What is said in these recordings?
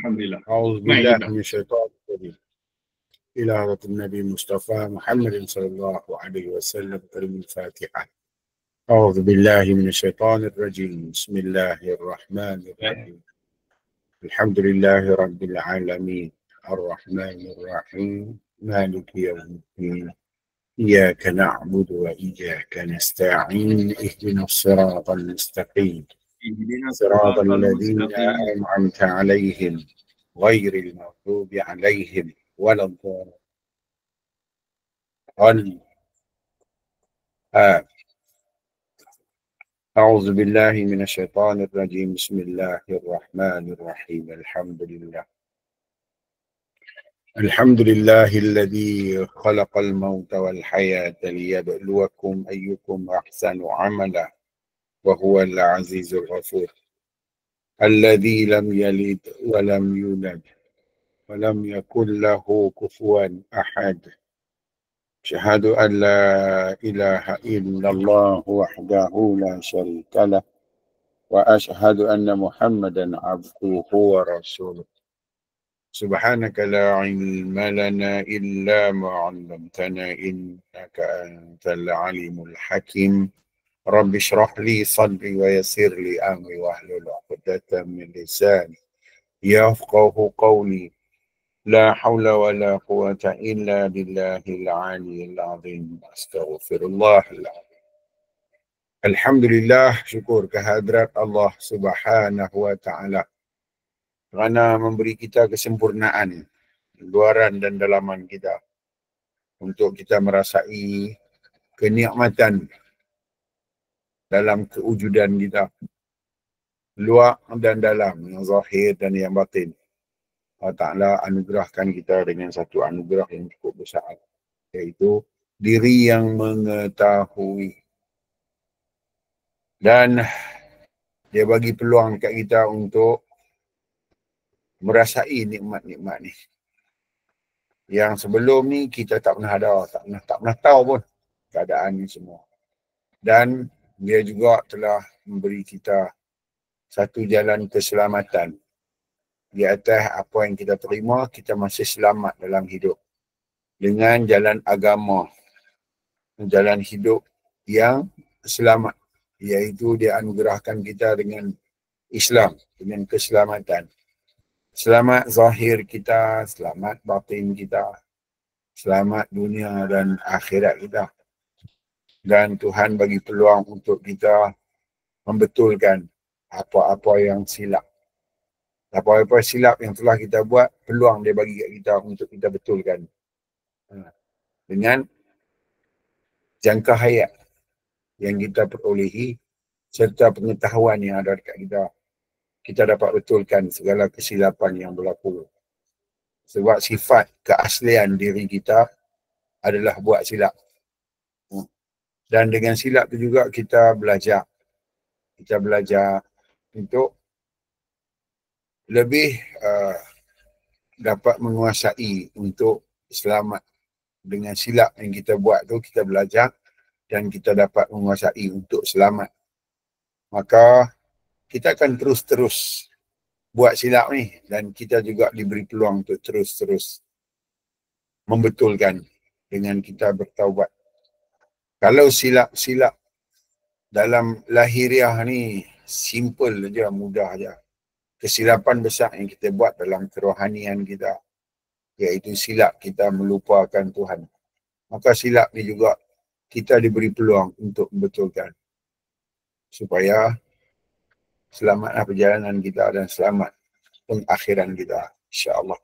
Alhamdulillah. أعوذ بالله من الشيطان الرجيم. إلى حضرة النبي المصطفى محمد صلى الله عليه وسلم. كلمة الفاتحة. أعوذ بالله من الشيطان الرجيم. بسم الله الرحمن الرحيم. الحمد لله رب العالمين الرحمن الرحيم مالك يوم الدين إياك نعبد وإياك نستعين اهدنا الصراط المستقيم صراط الذين أنعمت عليهم غير المغضوب عليهم ولا الضالين. أعوذ بالله من الشيطان الرجيم. بسم الله الرحمن الرحيم. الحمد لله الذي خلق الموت والحياة ليبلوكم أيكم أحسن عملا وهو العزيز الغفور الذي لم يلد ولم يولد ولم يكن له كفوا أحد. أشهد أن لا إله إلا الله وحده لا شريك له وأشهد أن محمدا عبده ورسوله. سبحانك لا علم لنا إلا ما علمتنا إنك أنت العليم الحكيم. رب اشرح لي صدري ويسر لي أمري واحلل عقدة من لساني يفقه قولي. لا حول ولا قوة إلا بالله العلي العظيم. أستغفر الله العظيم. Alhamdulillah, syukur kehadrat Allah Subhanahu wa Ta'ala kerana memberi kita kesempurnaan luaran dan dalaman kita untuk kita merasai kenikmatan dalam kewujudan kita, luar dan dalam, yang zahir dan yang batin. Allah Ta'ala anugerahkan kita dengan satu anugerah yang cukup besar, iaitu diri yang mengetahui. Dan dia bagi peluang dekat kita untuk merasai nikmat-nikmat ni. Yang sebelum ni kita tak pernah ada, tak pernah tahu pun keadaan ni semua. Dan dia juga telah memberi kita satu jalan keselamatan. Di atas apa yang kita terima, kita masih selamat dalam hidup. Dengan jalan agama, jalan hidup yang selamat. Iaitu dia anugerahkan kita dengan Islam, dengan keselamatan. Selamat zahir kita, selamat batin kita, selamat dunia dan akhirat kita. Dan Tuhan bagi peluang untuk kita membetulkan apa-apa yang silap. Apa-apa silap yang telah kita buat, peluang dia bagi kat kita untuk kita betulkan. Dengan jangka hayat yang kita perolehi serta pengetahuan yang ada dekat kita, kita dapat betulkan segala kesilapan yang berlaku. Sebab sifat keaslian diri kita adalah buat silap. Dan dengan silap tu juga kita belajar. Kita belajar untuk lebih dapat menguasai untuk selamat. Dengan silap yang kita buat tu, kita belajar dan kita dapat menguasai untuk selamat. Maka kita akan terus-terus buat silap ni, dan kita juga diberi peluang untuk terus-terus membetulkan dengan kita bertaubat. Kalau silap-silap dalam lahiriah ni simple aja, mudah aja. Kesilapan besar yang kita buat dalam kerohanian kita, iaitu silap kita melupakan Tuhan. Maka silap ni juga kita diberi peluang untuk membetulkan, supaya selamatlah perjalanan kita dan selamat pengakhiran kita, insya-Allah.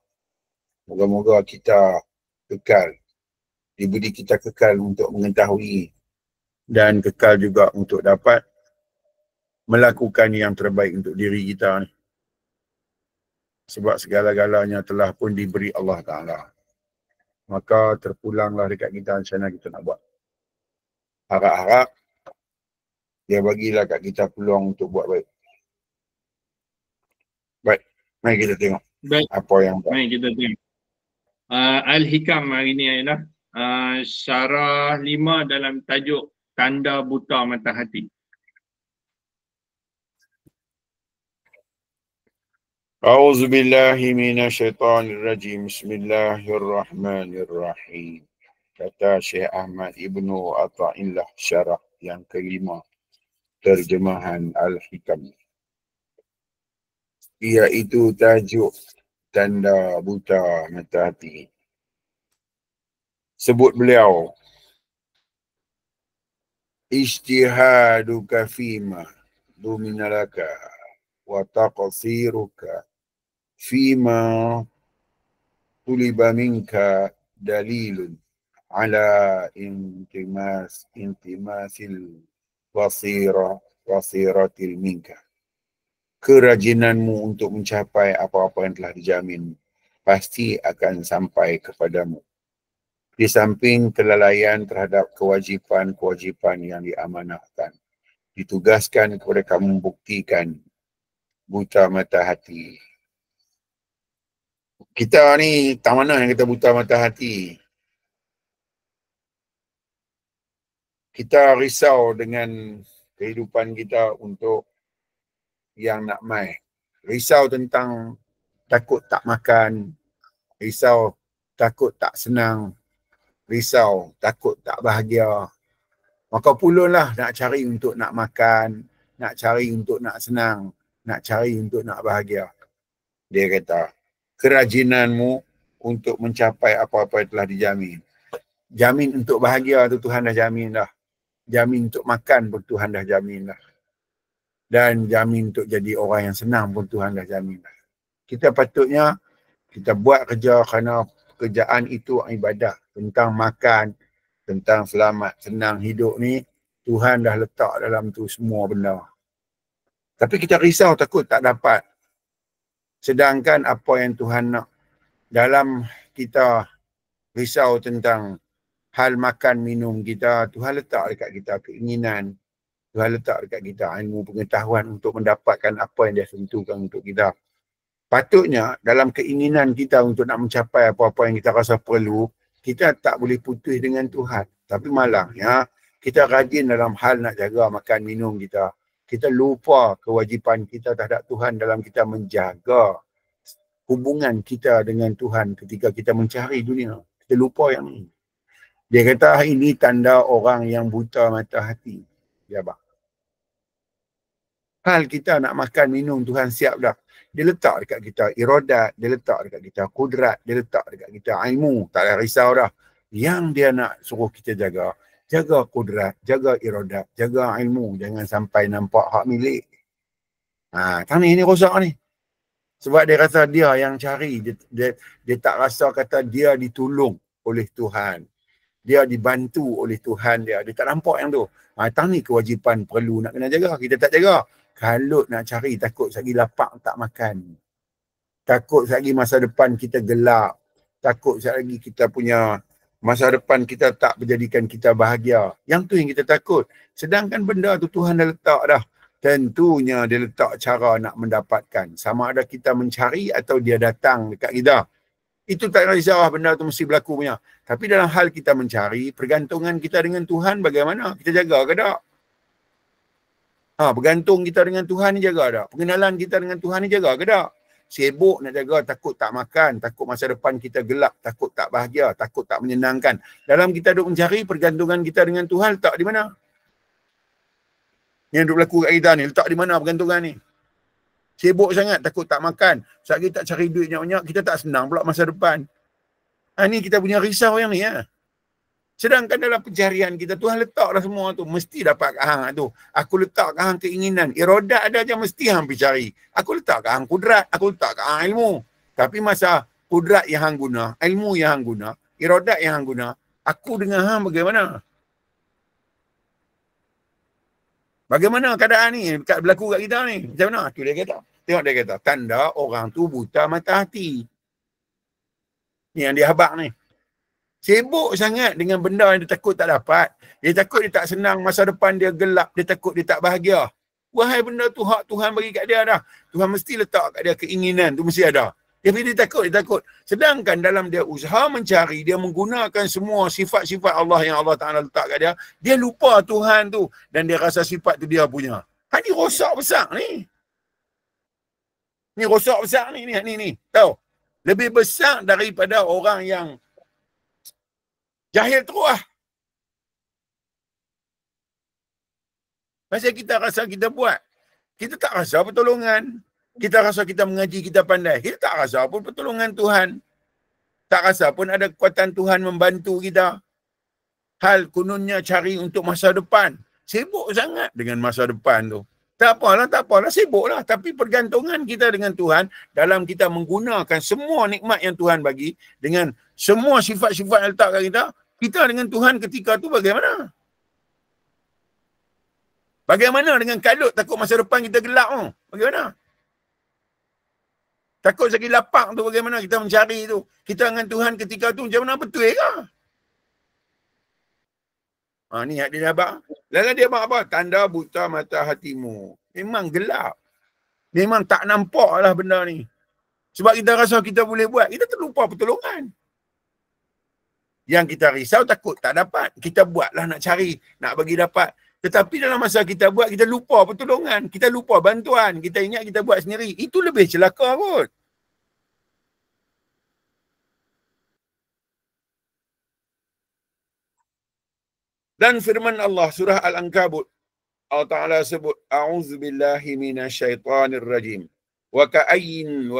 Moga-moga kita kekal, diberi kita kekal untuk mengetahui dan kekal juga untuk dapat melakukan yang terbaik untuk diri kita ni. Sebab segala-galanya telah pun diberi Allah Ta'ala. Maka terpulanglah dekat kita macam mana kita nak buat. Harap-harap dia bagilah kat kita peluang untuk buat baik. Baik, mari kita tengok apa yang mari kita tengok Al-Hikam hari ni ialah syarah 5 dalam tajuk Tanda Buta Mata Hati. A'udzu billahi minasyaitonir rajim. Bismillahirrahmanirrahim. Kata Syekh Ahmad Ibnu Athaillah syarah yang kelima terjemahan Al-Hikam, iaitu tajuk tanda buta mata hati. Sebut beliau, ijtihaduka fima duminalaka wa taqsiruka fima tuliba minka dalilun ala intimasil wasiratil minka. Kerajinanmu untuk mencapai apa-apa yang telah dijamin pasti akan sampai kepadamu. Di samping kelalaian terhadap kewajipan-kewajipan yang diamanahkan, ditugaskan kepada kamu membuktikan buta mata hati. Kita ni tak mana yang kita buta mata hati. Kita risau dengan kehidupan kita untuk yang nak mai. Risau tentang takut tak makan, risau takut tak senang, risau takut tak bahagia. Maka pulanglah nak cari untuk nak makan, nak cari untuk nak senang, nak cari untuk nak bahagia. Dia kata, kerajinanmu untuk mencapai apa-apa yang telah dijamin. Jamin untuk bahagia tu Tuhan dah jamin dah. Jamin untuk makan pun Tuhan dah jamin dah. Dan jamin untuk jadi orang yang senang pun Tuhan dah jamin dah. Kita patutnya kita buat kerja kerana pekerjaan itu ibadah. Tentang makan, tentang selamat, senang hidup ni, Tuhan dah letak dalam tu semua benda. Tapi kita risau takut tak dapat. Sedangkan apa yang Tuhan nak, dalam kita risau tentang hal makan minum kita, Tuhan letak dekat kita keinginan, Tuhan letak dekat kita ilmu pengetahuan untuk mendapatkan apa yang dia tentukan untuk kita. Patutnya dalam keinginan kita untuk nak mencapai apa-apa yang kita rasa perlu, kita tak boleh putus dengan Tuhan. Tapi malangnya kita rajin dalam hal nak jaga makan minum kita. Kita lupa kewajipan kita terhadap Tuhan dalam kita menjaga hubungan kita dengan Tuhan ketika kita mencari dunia. Kita lupa yang ni. Dia kata ini tanda orang yang buta mata hati. Ya bang. Hal kita nak makan minum Tuhan siap dah. Dia letak dekat kita iradat, dia letak dekat kita kudrat, dia letak dekat kita ilmu. Tak payah risau dah. Yang dia nak suruh kita jaga, jaga kudrat, jaga iradat, jaga ilmu. Jangan sampai nampak hak milik. Tani ni rosak ni. Sebab dia rasa dia yang cari. Dia tak rasa kata dia ditolong oleh Tuhan. Dia dibantu oleh Tuhan dia. Dia tak nampak yang tu. Tang ni kewajipan perlu nak kena jaga. Kita tak jaga. Kalau nak cari takut lagi lapar tak makan. Takut lagi masa depan kita gelap. Takut lagi kita punya masa depan kita tak menjadikan kita bahagia. Yang tu yang kita takut. Sedangkan benda tu Tuhan dah letak dah. Tentunya dia letak cara nak mendapatkan. Sama ada kita mencari atau dia datang dekat kita. Itu tak risau benda tu mesti berlaku punya. Tapi dalam hal kita mencari, pergantungan kita dengan Tuhan bagaimana? Kita jaga ke tak? Bergantung kita dengan Tuhan ni jaga tak? Pengenalan kita dengan Tuhan ni jaga ke tak? Sibuk nak jaga, takut tak makan, takut masa depan kita gelap, takut tak bahagia, takut tak menyenangkan. Dalam kita duk mencari, pergantungan kita dengan Tuhan letak di mana? Yang duk berlaku kat kita ni, letak di mana pergantungan ni? Sibuk sangat, takut tak makan. Saat kita tak cari duit banyak-banyak, kita tak senang pula masa depan. Ni kita punya risau yang ni. Sedangkan dalam pencarian kita, Tuhan letak dah semua tu. Mesti dapat kat hang tu. Aku letak kat hang keinginan. Iradat ada je mesti hang pergi cari. Aku letak kat hang kudrat. Aku letak kat hang ilmu. Tapi masa kudrat yang hang guna, ilmu yang hang guna, iradat yang hang guna, aku dengan hang bagaimana? Bagaimana keadaan ni berlaku kat kita ni? Macam mana? Tu dia kata. Tengok dia kata, tanda orang tu buta mata hati. Ni yang dia habaq ni. Sibuk sangat dengan benda yang dia takut tak dapat. Dia takut dia tak senang, masa depan dia gelap, dia takut dia tak bahagia. Wahai benda tu hak Tuhan bagi kat dia dah. Tuhan mesti letak kat dia keinginan tu mesti ada. Tapi dia takut. Sedangkan dalam dia usaha mencari, dia menggunakan semua sifat-sifat Allah yang Allah Ta'ala letak kat dia. Dia lupa Tuhan tu dan dia rasa sifat tu dia punya. Ni rosak besar ni. Ni rosak besar ni. Tahu? Lebih besar daripada orang yang jahil terus lah. Pasal kita rasa kita buat. Kita tak rasa pertolongan. Kita rasa kita mengaji, kita pandai. Kita tak rasa pun pertolongan Tuhan. Tak rasa pun ada kekuatan Tuhan membantu kita. Hal kononnya cari untuk masa depan. Sibuk sangat dengan masa depan tu. Tak apalah, sibuklah. Tapi pergantungan kita dengan Tuhan dalam kita menggunakan semua nikmat yang Tuhan bagi, dengan semua sifat-sifat yang letak kat kita dengan Tuhan ketika tu bagaimana? Bagaimana dengan kalut takut masa depan kita gelap tu? Bagaimana? Takut sakit lapak tu bagaimana kita mencari tu? Kita dengan Tuhan ketika tu macam mana, betul ke? Ni dia abang. Lalu dia abang apa? Tanda buta mata hatimu. Memang gelap. Memang tak nampak lah benda ni. Sebab kita rasa kita boleh buat. Kita terlupa pertolongan. Yang kita risau takut tak dapat. Kita buatlah nak cari. Nak bagi dapat. Tetapi dalam masa kita buat, kita lupa pertolongan. Kita lupa bantuan. Kita ingat kita buat sendiri. Itu lebih celaka kot. Dan firman Allah surah Al-Ankabut, Allah Ta'ala sebut, A'udzubillahi minasyaitanirrajim. Wa ka'ayyin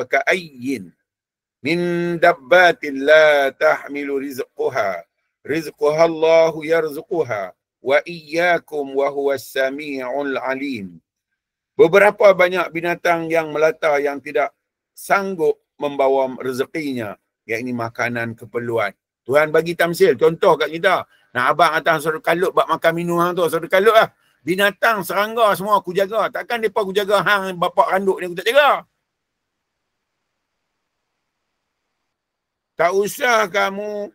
min dabbatin la tahmilu rizquha. Rizquha Allahu yarzuquha. Wa iyyakum wa huwas sami'ul alim. Beberapa banyak binatang yang melata yang tidak sanggup membawa rezekinya, iaitu makanan keperluan. Tuhan bagi tamsil, contoh kat kita. Nak abang atas saudara kalut buat makan minum hang tu, saudara kalut lah. Binatang, serangga semua aku jaga. Takkan mereka aku jaga hang bapak randuk ni aku tak jaga. Tak usah kamu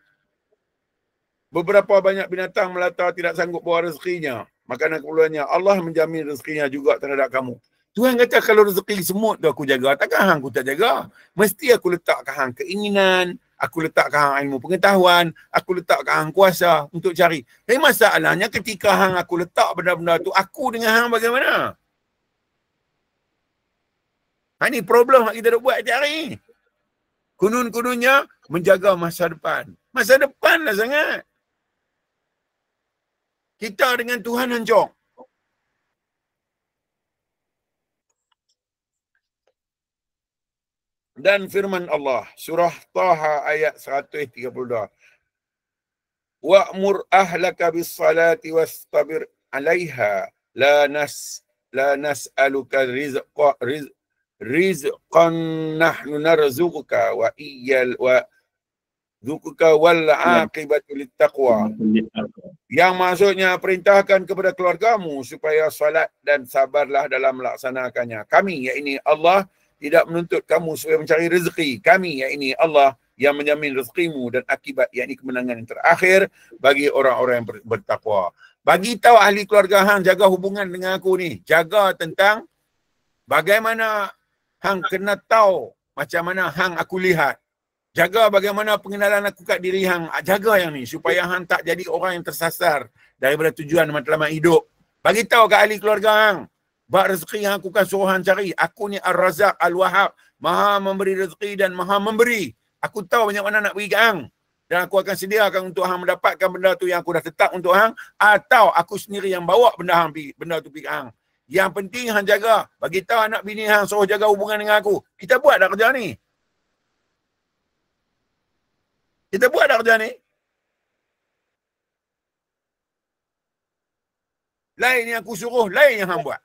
beberapa banyak binatang melata tidak sanggup bawa rezekinya, makanan keperluannya. Allah menjamin rezekinya juga terhadap kamu. Tuhan kata kalau rezeki semut tu aku jaga, takkan hang aku tak jaga. Mesti aku letakkan hang keinginan, aku letakkan hang ilmu pengetahuan, aku letakkan hang kuasa untuk cari. Tapi masalahnya ketika hang aku letak benda-benda tu, aku dengan hang bagaimana? Ini problem yang kita nak buat setiap hari. Kunun-kununnya menjaga masa depan. Masa depan lah sangat. Kita dengan Tuhan hancur. Dan firman Allah, surah Taha ayat 132. Wa'mur ahlaka bis salati wastabir 'alaiha la nas'aluka rizqan nahnu narzuquka wa dzukuka wal aqibatu littaqwa. Yang maksudnya perintahkan kepada keluargamu supaya salat dan sabarlah dalam melaksanakannya. Kami, yakni Allah, tidak menuntut kamu supaya mencari rezeki. Kami, yakni Allah, yang menjamin rezekimu dan akibat, yakni kemenangan yang terakhir bagi orang-orang yang bertakwa. Bagi tahu ahli keluarga hang jaga hubungan dengan aku ni. Jaga tentang bagaimana hang kena tahu macam mana hang aku lihat. Jaga bagaimana pengenalan aku kat diri hang. Jaga yang ni supaya hang tak jadi orang yang tersasar daripada tujuan matlamat hidup. Bagi tahu kat ahli keluarga hang. Bak rezeki yang aku kan suruh hang cari. Aku ni Ar-Razak Al-Wahhab. Maha memberi rezeki dan maha memberi. Aku tahu banyak mana nak beri kat hang. Dan aku akan sediakan untuk hang mendapatkan benda tu yang aku dah tetap untuk hang. Atau aku sendiri yang bawa benda tu pergi kat hang. Yang penting hang jaga. Bagi tahu anak bini hang suruh jaga hubungan dengan aku. Kita buat dah kerja ni. Kita buat dah kerja ni. Lain yang aku suruh, lain yang hang buat.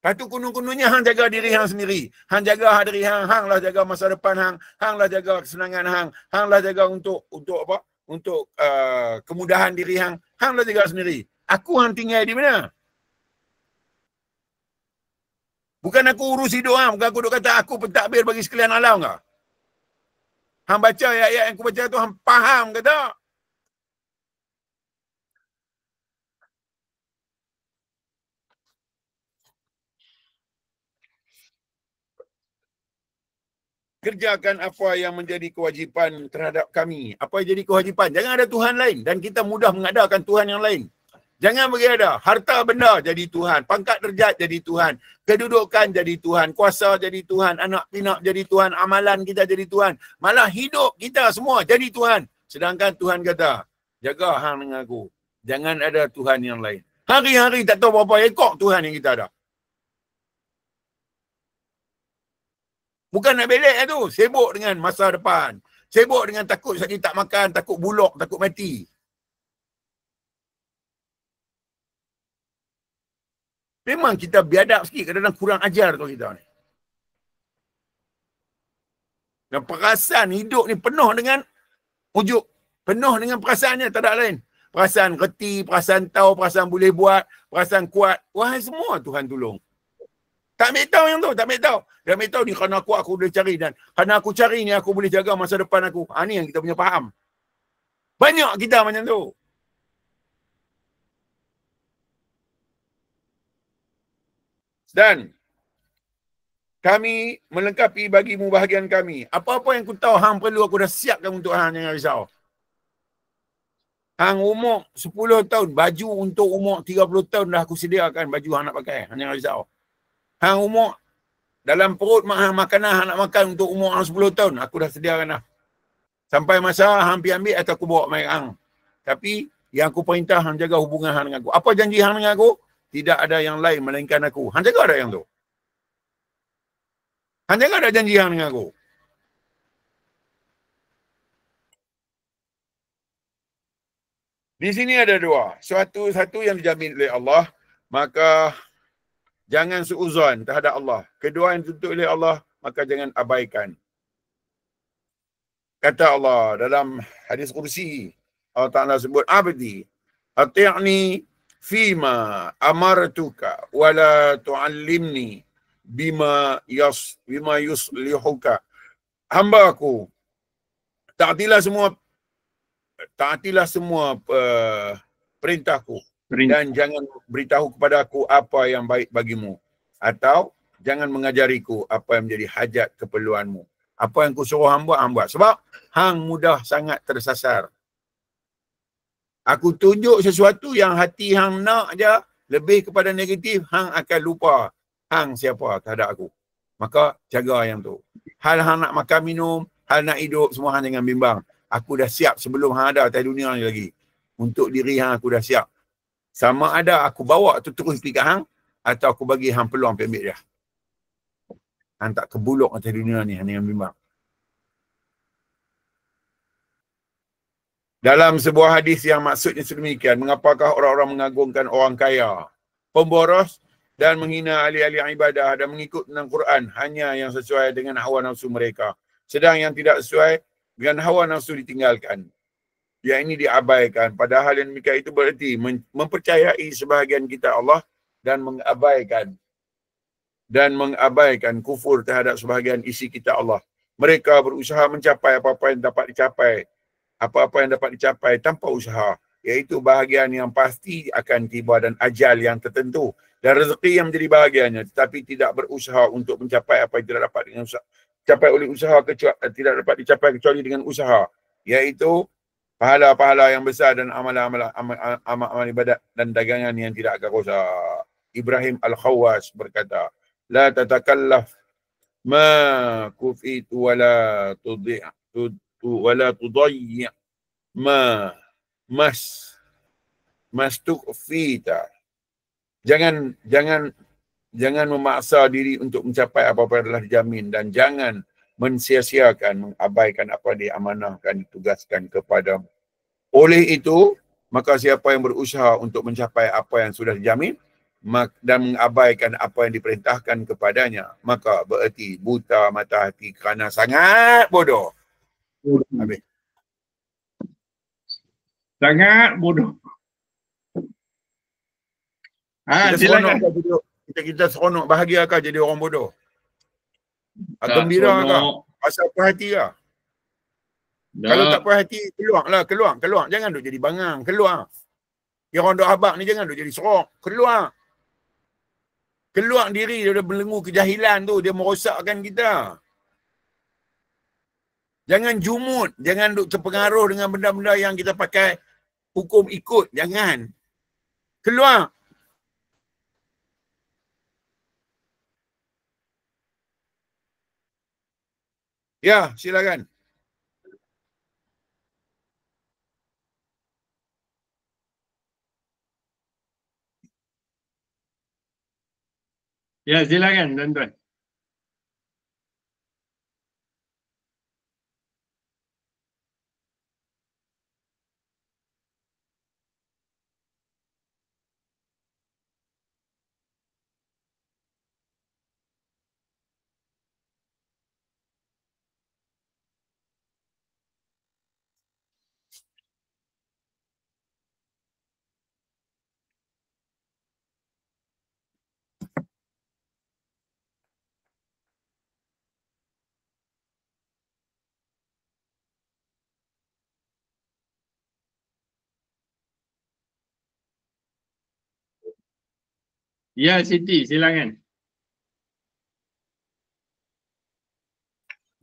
Lepas tu kunung-kunungnya hang jaga diri hang sendiri. Hang jaga diri hang, hang lah jaga masa depan hang, hang lah jaga kesenangan hang lah jaga untuk apa? Untuk kemudahan diri hang lah jaga sendiri. Aku hang tinggal di mana? Bukan aku urus hidup hang, bukan aku duk kata aku pentadbir bagi sekalian alam ke? Hang baca ayat-ayat yang aku baca tu hang faham ke tak? Kerjakan apa yang menjadi kewajipan terhadap kami. Apa yang jadi kewajipan? Jangan ada Tuhan lain. Dan kita mudah mengadakan Tuhan yang lain. Jangan bagi ada. Harta benda jadi Tuhan. Pangkat derajat jadi Tuhan. Kedudukan jadi Tuhan. Kuasa jadi Tuhan. Anak pinak jadi Tuhan. Amalan kita jadi Tuhan. Malah hidup kita semua jadi Tuhan. Sedangkan Tuhan kata, jaga hang dengan aku. Jangan ada Tuhan yang lain. Hari-hari tak tahu berapa ekor Tuhan yang kita ada. Bukan nak belek lah tu. Sibuk dengan masa depan. Sibuk dengan takut sakit tak makan, takut bulok, takut mati. Memang kita biadab sikit, kadang-kadang kurang ajar tu kita ni. Dan perasaan hidup ni penuh dengan ujuk. Penuh dengan perasaannya, tak ada lain. Perasaan reti, perasaan tahu, perasaan boleh buat, perasaan kuat. Wahai semua Tuhan tolong. Tak ambil tahu yang tu, tak ambil tahu. Dia ambil tahu ni kerana aku boleh cari, dan kerana aku cari ni aku boleh jaga masa depan aku. Ni yang kita punya faham. Banyak kita macam tu. Dan kami melengkapi bagimu bahagian kami. Apa-apa yang ku tahu hang perlu, aku dah siapkan untuk hang, jangan risau. Hang umur 10 tahun, baju untuk umur 30 tahun dah aku sediakan baju hang nak pakai, jangan risau. Hang umur dalam perut mak hang makanan hang nak makan untuk umur hang 10 tahun, aku dah sediakan dah. Sampai masa hang pergi ambil atau aku bawa mai hang. Tapi yang aku perintah hang jaga hubungan hang dengan aku. Apa janji hang dengan aku? Tidak ada yang lain melainkan aku. Hang jaga ada yang tu. Hang jaga ada janji hang dengan aku. Di sini ada dua. Satu yang dijamin oleh Allah, maka jangan suuzon terhadap Allah. Kedua yang dituntut oleh Allah, maka jangan abaikan. Kata Allah dalam hadis kursi, Allah Ta'ala sebut, abdi, ati'ni fima amartuka wala tu'allimni bima yuslihuka. Hamba aku, taatilah semua perintahku. Dan jangan beritahu kepada aku apa yang baik bagimu. Atau jangan mengajariku apa yang menjadi hajat keperluanmu. Apa yang ku suruh hang buat. Sebab hang mudah sangat tersasar. Aku tunjuk sesuatu yang hati hang nak je, lebih kepada negatif, hang akan lupa hang siapa terhadap aku. Maka jaga yang tu. Hal hang nak makan minum, hal nak hidup, semua hang jangan bimbang. Aku dah siap sebelum hang ada atas dunia ni lagi. Untuk diri hang aku dah siap. Sama ada aku bawa tu terus pergi kat hang, atau aku bagi hang peluang pergi ambil dia. Hang tak kebuluk atas dunia ni, hang jangan bimbang. Dalam sebuah hadis yang maksudnya sedemikian, mengapakah orang-orang mengagungkan orang kaya, pemboros dan menghina ahli-ahli ibadah dan mengikut tentang Quran hanya yang sesuai dengan hawa nafsu mereka. Sedang yang tidak sesuai dengan hawa nafsu ditinggalkan. Yang ini diabaikan. Padahal yang demikian itu berarti mempercayai sebahagian kita Allah dan mengabaikan kufur terhadap sebahagian isi kita Allah. Mereka berusaha mencapai apa-apa yang dapat dicapai tanpa usaha, iaitu bahagian yang pasti akan tiba dan ajal yang tertentu dan rezeki yang menjadi bahagiannya, tetapi tidak berusaha untuk mencapai apa yang tidak dapat dengan usaha, capai oleh usaha tidak dapat dicapai kecuali dengan usaha, iaitu pahala-pahala yang besar dan amal-amal ibadat dan dagangan yang tidak akan rosak. Ibrahim Al-Khawas berkata, la tatakallaf ma kufitu wala tudayyi ma mastukfita. Jangan memaksa diri untuk mencapai apa-apa yang telah dijamin, dan jangan mensia-siakan, mengabaikan apa yang diamanahkan, ditugaskan kepadamu. Oleh itu, maka siapa yang berusaha untuk mencapai apa yang sudah dijamin dan mengabaikan apa yang diperintahkan kepadanya, maka bererti buta mata hati kerana sangat bodoh. Habis. Sangat bodoh. Silakan. Kita seronok, bahagia kah jadi orang bodoh? Gembira kah? Asal puas hati kah? Kalau tak puas hati, keluar. Jangan duk jadi bangang, keluar. Yang orang duk habaq ni jangan duk jadi serok, keluar. Keluar diri daripada belenggu kejahilan tu, dia merosakkan kita. Jangan jumut, jangan duk terpengaruh dengan benda-benda yang kita pakai hukum ikut, jangan. Keluar. Ya, silakan. Ya, silakan tuan-tuan. Ya, Siti, silakan.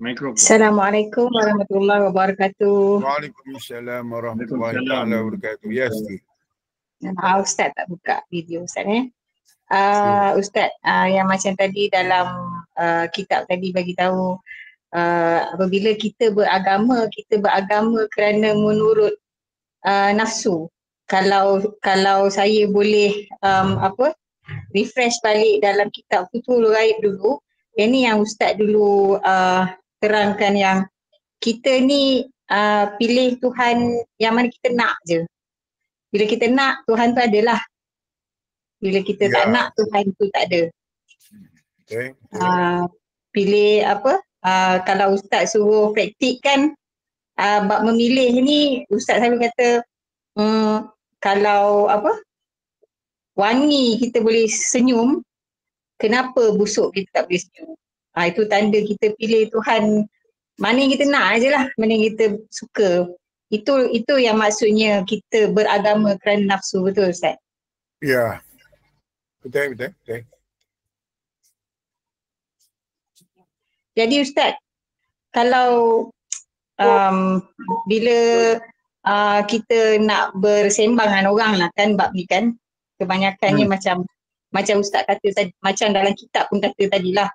Mikrofon. Assalamualaikum warahmatullahi wabarakatuh. Waalaikumsalam warahmatullahi Waalaikumsalam. taala wabarakatuh. Ya, Siti. Ustaz tak buka video Ustaz Ustaz, yang macam tadi dalam kitab tadi bagi tahu apabila kita beragama kerana menurut nafsu. Kalau saya boleh refresh balik dalam kitab Futhul Ghaib dulu. Ini yang Ustaz dulu terangkan yang kita ni pilih Tuhan yang mana kita nak je. Bila kita nak, Tuhan tu adalah. Bila kita tak nak, Tuhan tu tak ada. Okay. Pilih kalau Ustaz suruh praktikkan bab memilih ni, Ustaz selalu kata kalau wangi kita boleh senyum, kenapa busuk kita tak boleh senyum? Itu tanda kita pilih Tuhan mana yang kita nak je lah, mana yang kita suka. Itu yang maksudnya kita beragama kerana nafsu, betul Ustaz? Ya. Betul. Jadi Ustaz, kalau bila kita nak bersembang dengan orang lah kan, bab ni kan, kebanyakannya macam Ustaz kata tadi, macam dalam kitab pun kata tadilah,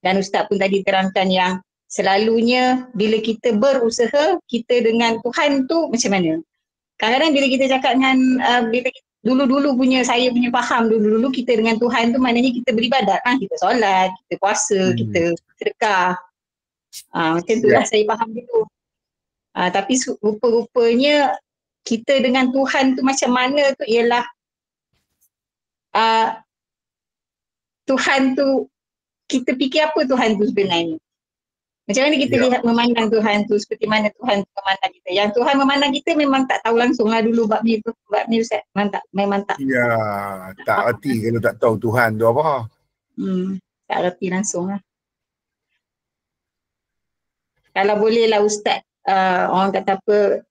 dan Ustaz pun tadi terangkan yang selalunya bila kita berusaha, kita dengan Tuhan tu macam mana? Kadang-kadang bila kita cakap dengan dulu-dulu punya, saya punya faham dulu-dulu kita dengan Tuhan tu maknanya kita beribadat kan, kita solat, kita puasa, kita sedekah. Macam tu lah saya faham dulu. Tapi rupa-rupanya kita dengan Tuhan tu macam mana tu ialah Tuhan tu, kita fikir apa Tuhan tu sebenarnya? Macam mana kita lihat memandang Tuhan tu, seperti mana Tuhan tu memandang kita? Yang Tuhan memandang kita memang tak tahu langsung lah dulu bab ni Ustaz. Memang tak. Ya, tak erti kalau tak tahu Tuhan tu apa. Tak erti langsung lah. Kalau boleh lah Ustaz, orang kata apa,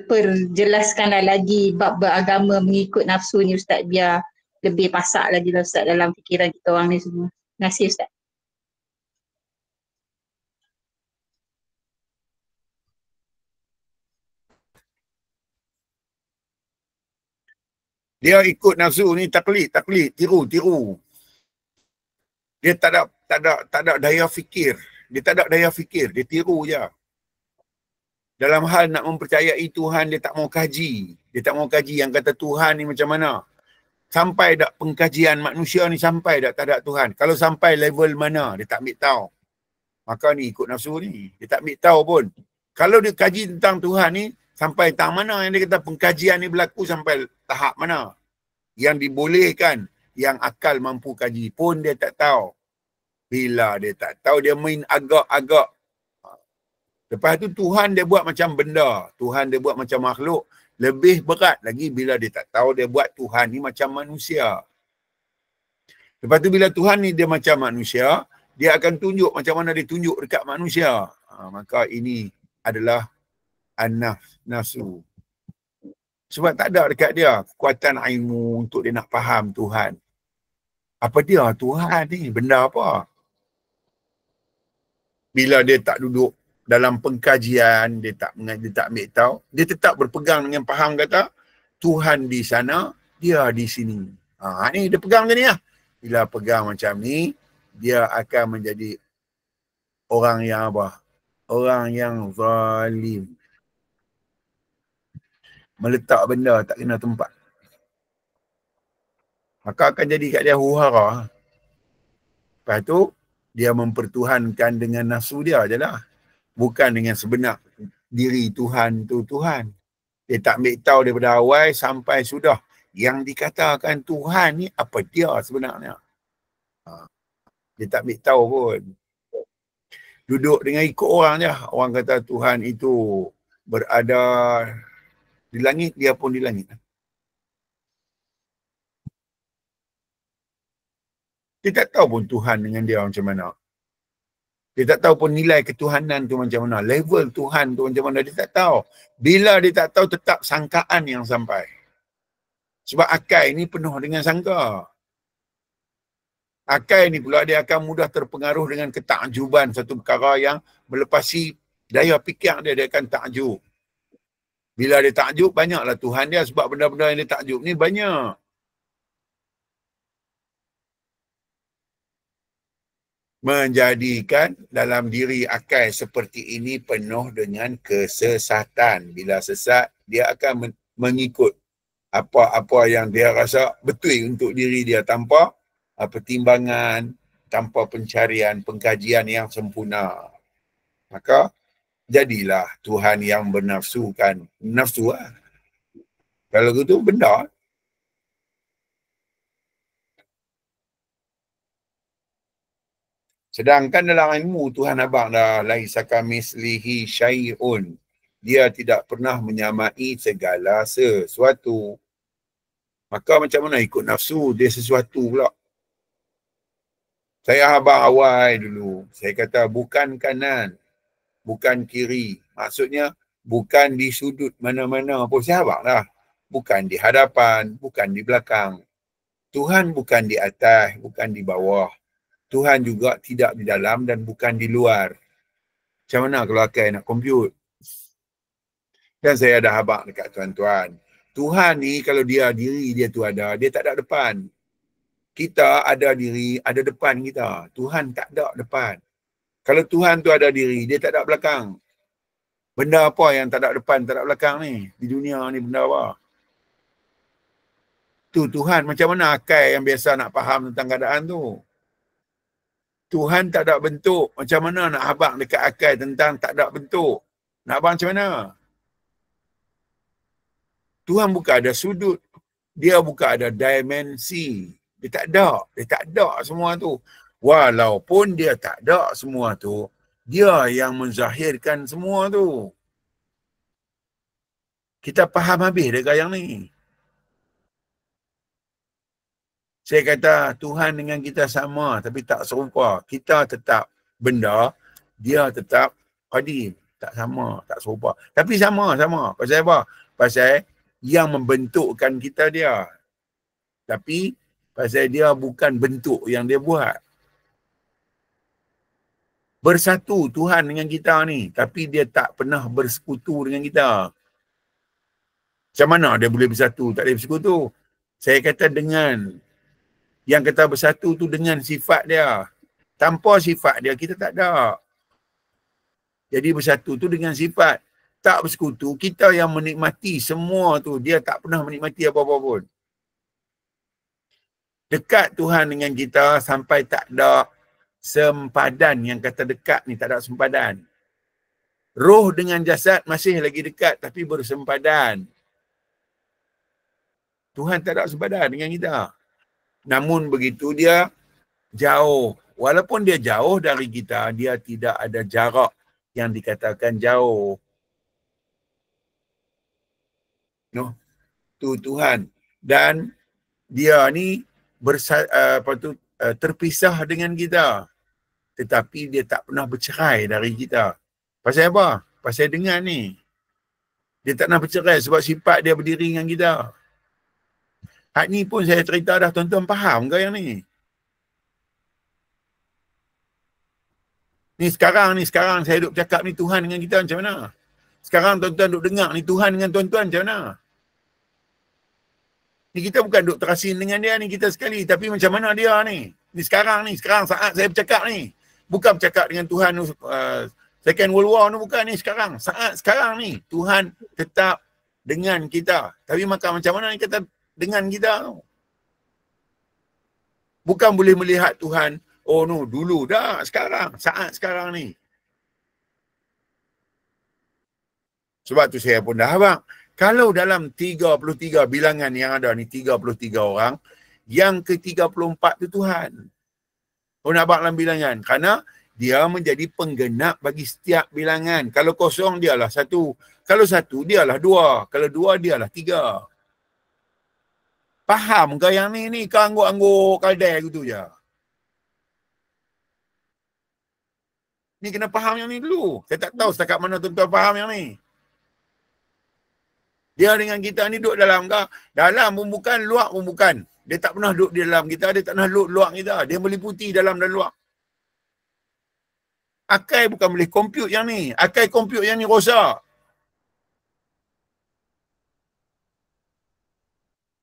perjelaskanlah lagi bab beragama mengikut nafsu ni Ustaz, biar lebih pasak lagi lah Ustaz dalam fikiran kita orang ni semua. Terima kasih Ustaz. Dia ikut nafsu ni taklid, tiru. Dia tak ada daya fikir. Dia tiru je. Dalam hal nak mempercayai Tuhan, dia tak mau kaji. Yang kata Tuhan ni macam mana. Sampai tak pengkajian manusia ni, sampai tak ada Tuhan. Kalau sampai level mana, dia tak ambil tahu. Maka ni ikut nafsu ni. Dia tak ambil tahu pun. Kalau dia kaji tentang Tuhan ni, sampai tahap mana yang dia kata pengkajian ni berlaku, sampai tahap mana yang dibolehkan, yang akal mampu kaji pun dia tak tahu. Bila dia tak tahu, dia main agak-agak. Lepas tu Tuhan dia buat macam benda, Tuhan dia buat macam makhluk. Lebih berat lagi bila dia tak tahu dia buat Tuhan ni macam manusia. Lepas tu bila Tuhan ni dia macam manusia, dia akan tunjuk macam mana dia tunjuk dekat manusia. Maka ini adalah an-nafsu. Sebab tak ada dekat dia kekuatan ilmu untuk dia nak faham Tuhan. Apa dia Tuhan ni? Benda apa? Bila dia tak duduk dalam pengkajian, dia tak ambil tahu, dia tetap berpegang dengan faham kata Tuhan di sana, dia di sini. Ni dia pegang macam ni lah. Bila pegang macam ni, dia akan menjadi orang yang apa? Orang yang zalim. Meletak benda tak kena tempat. Maka akan jadi kat dia huru-hara. Lepas tu, dia mempertuhankan dengan nafsu dia je lah. Bukan dengan sebenar diri Tuhan tu Tuhan. Dia tak ambil tahu daripada awal sampai sudah. Yang dikatakan Tuhan ni apa dia sebenarnya. Dia tak ambil tahu pun. Duduk dengan ikut orang je. Orang kata Tuhan itu berada di langit, dia pun di langit. Dia tak tahu pun Tuhan dengan dia macam mana. Dia tak tahu pun nilai ketuhanan tu macam mana. Level Tuhan tu macam mana. Dia tak tahu. Bila dia tak tahu, tetap sangkaan yang sampai. Sebab akal ni penuh dengan sangka. Akal ni pula dia akan mudah terpengaruh dengan ketakjuban satu perkara yang melepasi daya fikir dia. Dia akan takjub. Bila dia takjub, banyaklah Tuhan dia. Sebab benda-benda yang dia takjub ni banyak. Menjadikan dalam diri akal seperti ini penuh dengan kesesatan. Bila sesat, dia akan mengikut apa-apa yang dia rasa betul untuk diri dia tanpa pertimbangan, tanpa pencarian, pengkajian yang sempurna. Maka, jadilah Tuhan yang bernafsukan. Nafsu lah. Kalau gitu, benda. Sedangkan dalam ilmu Tuhan abang dah laisa kamislihi syai'un. Dia tidak pernah menyamai segala sesuatu. Maka macam mana ikut nafsu dia sesuatu pula. Saya abang awal dulu. Saya kata bukan kanan, bukan kiri. Maksudnya bukan di sudut mana-mana pun. Saya abang dah. Bukan di hadapan, bukan di belakang. Tuhan bukan di atas, bukan di bawah. Tuhan juga tidak di dalam dan bukan di luar. Macam mana kalau akal nak compute? Dan saya dah habaq dekat tuan-tuan. Tuhan ni kalau dia diri dia tu ada, dia tak ada depan. Kita ada diri, ada depan kita. Tuhan tak ada depan. Kalau Tuhan tu ada diri, dia tak ada belakang. Benda apa yang tak ada depan, tak ada belakang ni? Di dunia ni benda apa? Tu Tuhan, macam mana akal yang biasa nak faham tentang keadaan tu? Tuhan tak ada bentuk. Macam mana nak habaq dekat akal tentang tak ada bentuk? Nak habaq macam mana? Tuhan bukan ada sudut. Dia bukan ada dimensi. Dia tak ada. Dia tak ada semua tu. Walaupun dia tak ada semua tu, dia yang menzahirkan semua tu. Kita faham habis dekat yang ni. Saya kata Tuhan dengan kita sama tapi tak serupa. Kita tetap benda, dia tetap qadim. Tak sama, tak serupa. Tapi sama-sama. Pasal apa? Pasal yang membentukkan kita dia. Tapi pasal dia bukan bentuk yang dia buat. Bersatu Tuhan dengan kita ni. Tapi dia tak pernah bersekutu dengan kita. Macam mana dia boleh bersatu? Tak boleh bersekutu. Saya kata dengan yang kata bersatu tu dengan sifat dia. Tanpa sifat dia, kita tak ada. Jadi bersatu tu dengan sifat. Tak bersekutu, kita yang menikmati semua tu. Dia tak pernah menikmati apa-apa pun. Dekat Tuhan dengan kita sampai tak ada sempadan. Yang kata dekat ni tak ada sempadan. Roh dengan jasad masih lagi dekat tapi bersempadan. Tuhan tak ada sempadan dengan kita. Namun begitu dia jauh. Walaupun dia jauh dari kita, dia tidak ada jarak yang dikatakan jauh. No, tu Tuhan. Dan dia ni terpisah dengan kita. Tetapi dia tak pernah bercerai dari kita. Pasal apa? Pasal dengan ni. Dia tak pernah bercerai sebab sifat dia berdiri dengan kita. Hak ni pun saya cerita dah, tuan-tuan faham ke yang ni? Ni sekarang saya duduk cakap ni Tuhan dengan kita macam mana? Sekarang tuan-tuan duduk dengar ni Tuhan dengan tuan-tuan macam mana? Ni kita bukan duk terasin dengan dia ni kita sekali. Tapi macam mana dia ni? Sekarang saat saya bercakap ni. Bukan bercakap dengan Tuhan Second World War ni, bukan ni sekarang. Saat sekarang ni Tuhan tetap dengan kita. Tapi maka macam mana ni kita dengan kita tu? Bukan boleh melihat Tuhan, oh no, dulu dah, sekarang, saat sekarang ni. Sebab tu saya pun dah abang. Kalau dalam 33 bilangan yang ada ni, 33 orang, yang ke-34 tu Tuhan. Oh nak abang dalam bilangan. Kerana dia menjadi penggenap bagi setiap bilangan. Kalau kosong, dialah satu. Kalau satu, dialah dua. Kalau dua, dialah tiga. Faham ke yang ni? Kau angguk-angguk kaldai gitu je. Ni kena faham yang ni dulu. Saya tak tahu setakat mana tuan-tuan faham yang ni. Dia dengan kita ni duduk dalam ke? Dalam pun bukan, luar pun bukan. Dia tak pernah duduk di dalam kita, dia tak pernah duduk luar kita. Dia meliputi dalam dan luar. Akai bukan boleh compute yang ni. Akai compute yang ni rosak.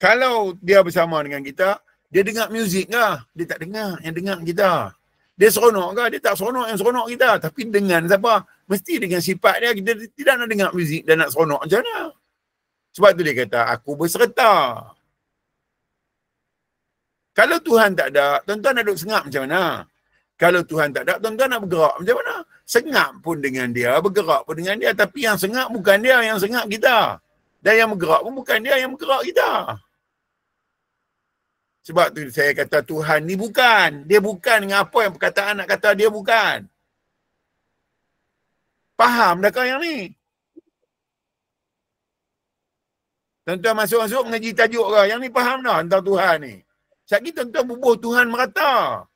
Kalau dia bersama dengan kita, dia dengar muzik ke? Dia tak dengar yang dengar kita. Dia seronok ke? Dia tak seronok yang seronok kita. Tapi dengan siapa? Mesti dengan sifat dia, kita tidak nak dengar muzik dan nak seronok macam mana. Sebab tu dia kata, aku berserta. Kalau Tuhan tak ada, tuan-tuan nak duduk sengap macam mana? Kalau Tuhan tak ada, tuan-tuan nak bergerak macam mana? Sengap pun dengan dia, bergerak pun dengan dia. Tapi yang sengap bukan dia, yang sengap kita. Dan yang bergerak pun bukan dia, yang bergerak kita. Sebab tu saya kata Tuhan ni bukan. Dia bukan dengan apa yang perkataan nak kata dia bukan. Faham dah kau yang ni? Tuan-tuan masuk-masuk mengaji tajuk ke? Yang ni faham dah tentang Tuhan ni. Sekali tuan-tuan bubuh Tuhan merata.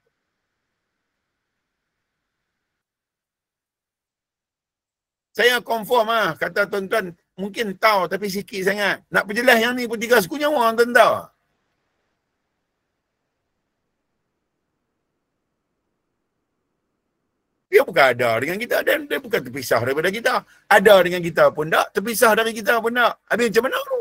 Saya confirm kata tuan-tuan mungkin tahu tapi sikit sangat. Nak perjelas yang ni pun 3 suku nyawa tuan-tuan. Dia bukan ada dengan kita dan dia bukan terpisah daripada kita. Ada dengan kita pun tak, terpisah dari kita pun tak. Habis macam mana tu?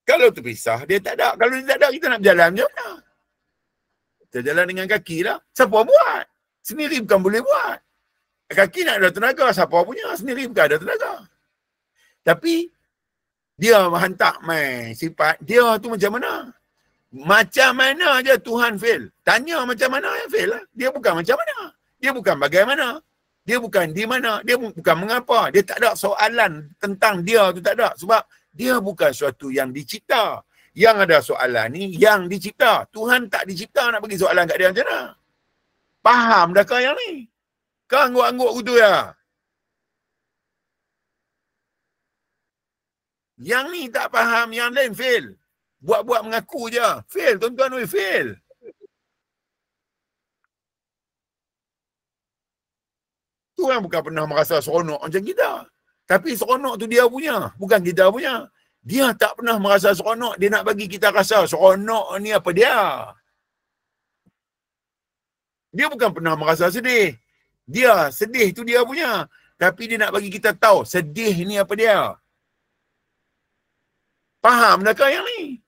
Kalau terpisah, dia tak ada. Kalau dia tak ada, kita nak berjalan macam mana? Kita jalan dengan kaki lah. Siapa buat? Sendiri bukan boleh buat. Kaki nak ada tenaga. Siapa punya? Sendiri bukan ada tenaga. Tapi, dia hantar main sifat. Dia tu macam mana? Macam mana je Tuhan fail. Tanya macam mana yang fail lah. Dia bukan macam mana. Dia bukan bagaimana. Dia bukan di mana. Dia bukan mengapa. Dia tak ada soalan tentang dia tu, tak ada. Sebab dia bukan suatu yang dicipta. Yang ada soalan ni yang dicipta. Tuhan tak dicipta nak bagi soalan kat dia macam mana. Faham dah kau yang ni? Kau angguk-angguk gitu ya. Yang ni tak faham, yang lain fail. Buat-buat mengaku je. Fail, tuan-tuan, fail. Tuhan bukan pernah merasa seronok macam kita. Tapi seronok tu dia punya, bukan kita punya. Dia tak pernah merasa seronok, dia nak bagi kita rasa seronok ni apa dia. Dia bukan pernah merasa sedih. Dia sedih tu dia punya. Tapi dia nak bagi kita tahu sedih ni apa dia. Faham dah kau yang ni?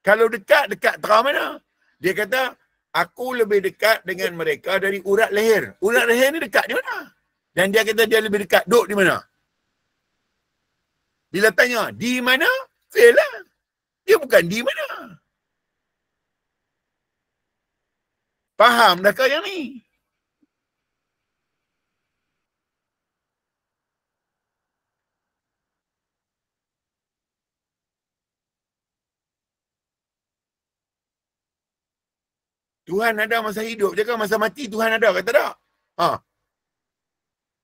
Kalau dekat terang mana? Dia kata, aku lebih dekat dengan mereka dari urat leher. Urat leher ni dekat di mana? Dan dia kata dia lebih dekat. Duduk di mana? Bila tanya, di mana? Fail lah. Dia bukan di mana. Faham dah kau yang ni? Tuhan ada masa hidup je kan? Masa mati Tuhan ada kata tak?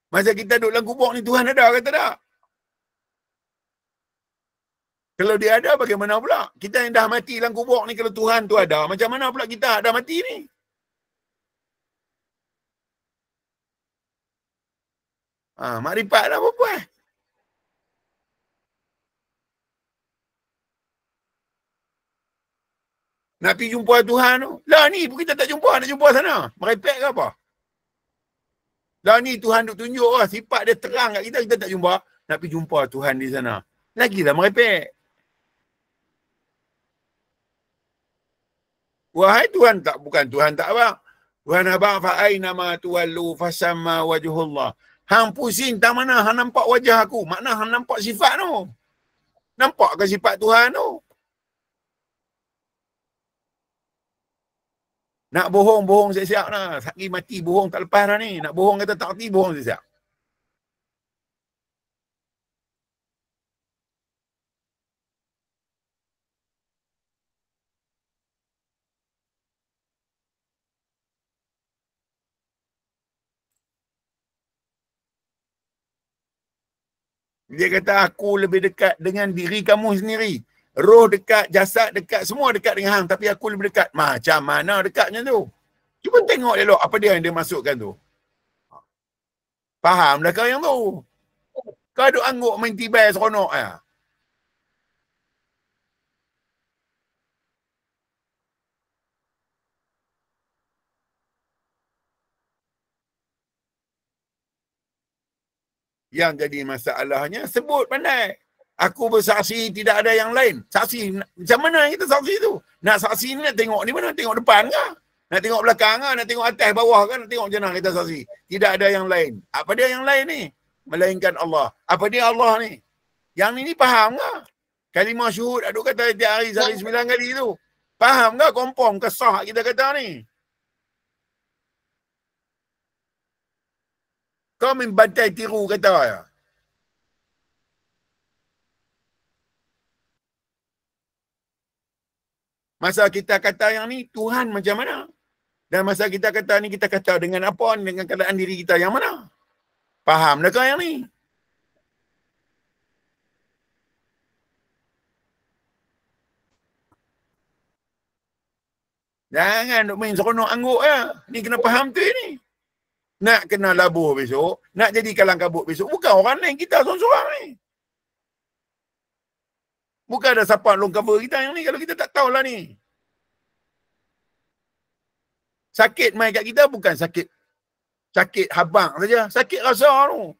Masa kita duduk dalam kubur ni Tuhan ada kata tak? Kalau dia ada bagaimana pula? Kita yang dah mati dalam kubur ni kalau Tuhan tu ada, macam mana pula kita dah mati ni? Makrifat lah apa-apa. Nak pergi jumpa Tuhan tu. Lah ni pun kita tak jumpa, nak jumpa sana. Merepek ke apa? Lah ni Tuhan duk tunjuk lah. Sifat dia terang kat kita, kita tak jumpa. Nak pergi jumpa Tuhan di sana. Lagilah merepek. Wahai Tuhan tak, bukan Tuhan tak abang. Tuhan abang fa'aina ma tuwallu fasamma wajhullah. Hang pusing tak mana hang nampak wajah aku. Makna hang nampak sifat tu. Nampak ke sifat Tuhan tu? Nak bohong siap-siap lah. Sakit mati bohong tak lepas dah ni. Nak bohong kata tak hati, bohong siap-siap. Dia kata aku lebih dekat dengan diri kamu sendiri. Roh dekat, jasad dekat, semua dekat dengan hang. Tapi aku lebih dekat. Macam mana dekatnya tu? Cuba tengok elok apa dia yang dia masukkan tu. Faham dah kau yang tu? Kau duk angguk main tibai seronok ya. Yang jadi masalahnya sebut pandai. Aku bersaksi tidak ada yang lain. Saksi macam mana kita saksi tu? Nak saksi ni nak tengok ni mana? Tengok depan ke? Nak tengok belakang ke? Nak tengok atas bawah ke? Nak tengok macam mana kita saksi? Tidak ada yang lain. Apa dia yang lain ni? Melainkan Allah. Apa dia Allah ni? Yang ni faham ke? Kalimah syuhud aduk kata tiap hari sehari 9 kali tu. Faham ke? Confirm ke sah kita kata ni? Kau main bantai tiru kata ya. Masa kita kata yang ni, Tuhan macam mana? Dan masa kita kata ni, kita kata dengan apa? Dengan keadaan diri kita yang mana? Faham dah kau yang ni? Jangan duk main seronok angguk ya. Ni kena faham tu ni. Nak kena labuh besok, nak jadi kalang kabut besok, bukan orang lain, kita seorang-seorang ni. Bukan ada siapa long cover kita yang ni kalau kita tak tahulah ni. Sakit mai kat kita bukan sakit habang saja, sakit rasa tu.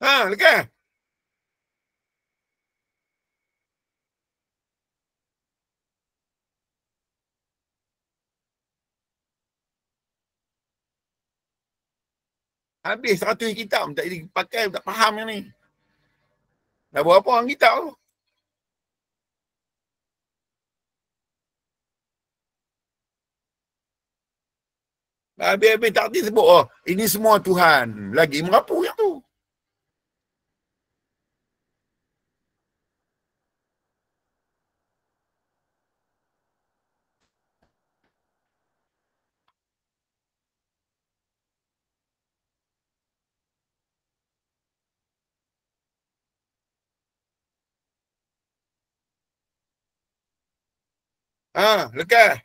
Ha, lekas. Habis 100 kitab tak jadi pakai, tak faham yang ni. Dah berapa orang kitab tu? Habis-habis tak sebut, oh, ini semua Tuhan. Lagi merapu yang tu. Ha, lekas.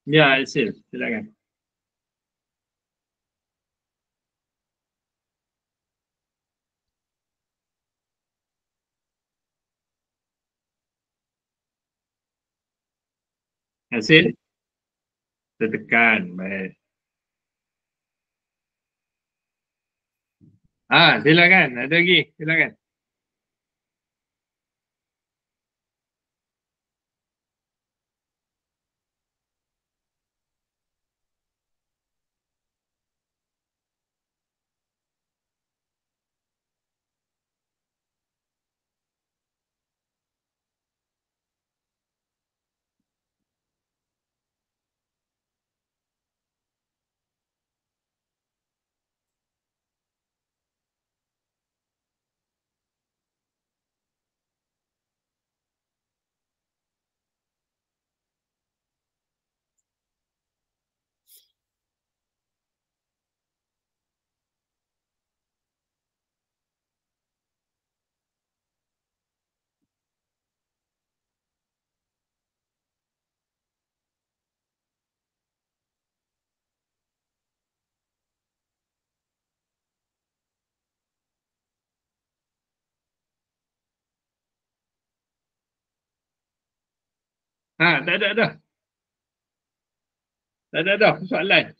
Ya, Sil, silakan. Hasil, tertekan. Baik. Silakan. Ada lagi. Silakan. Tak ada dah. Tak ada dah soalan.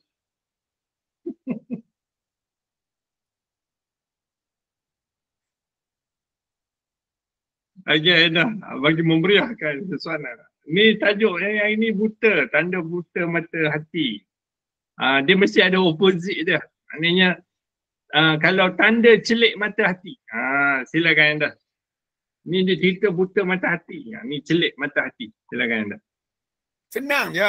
Okey, dah. Bagi memberiahkan soalan. Ni tajuk yang ini buta. Tanda buta mata hati. Dia mesti ada opposite dia. Maknanya, kalau tanda celik mata hati. Silakan anda. Ni dia cerita buta mata hati. Ni celik mata hati. Silakan anda. Senang je.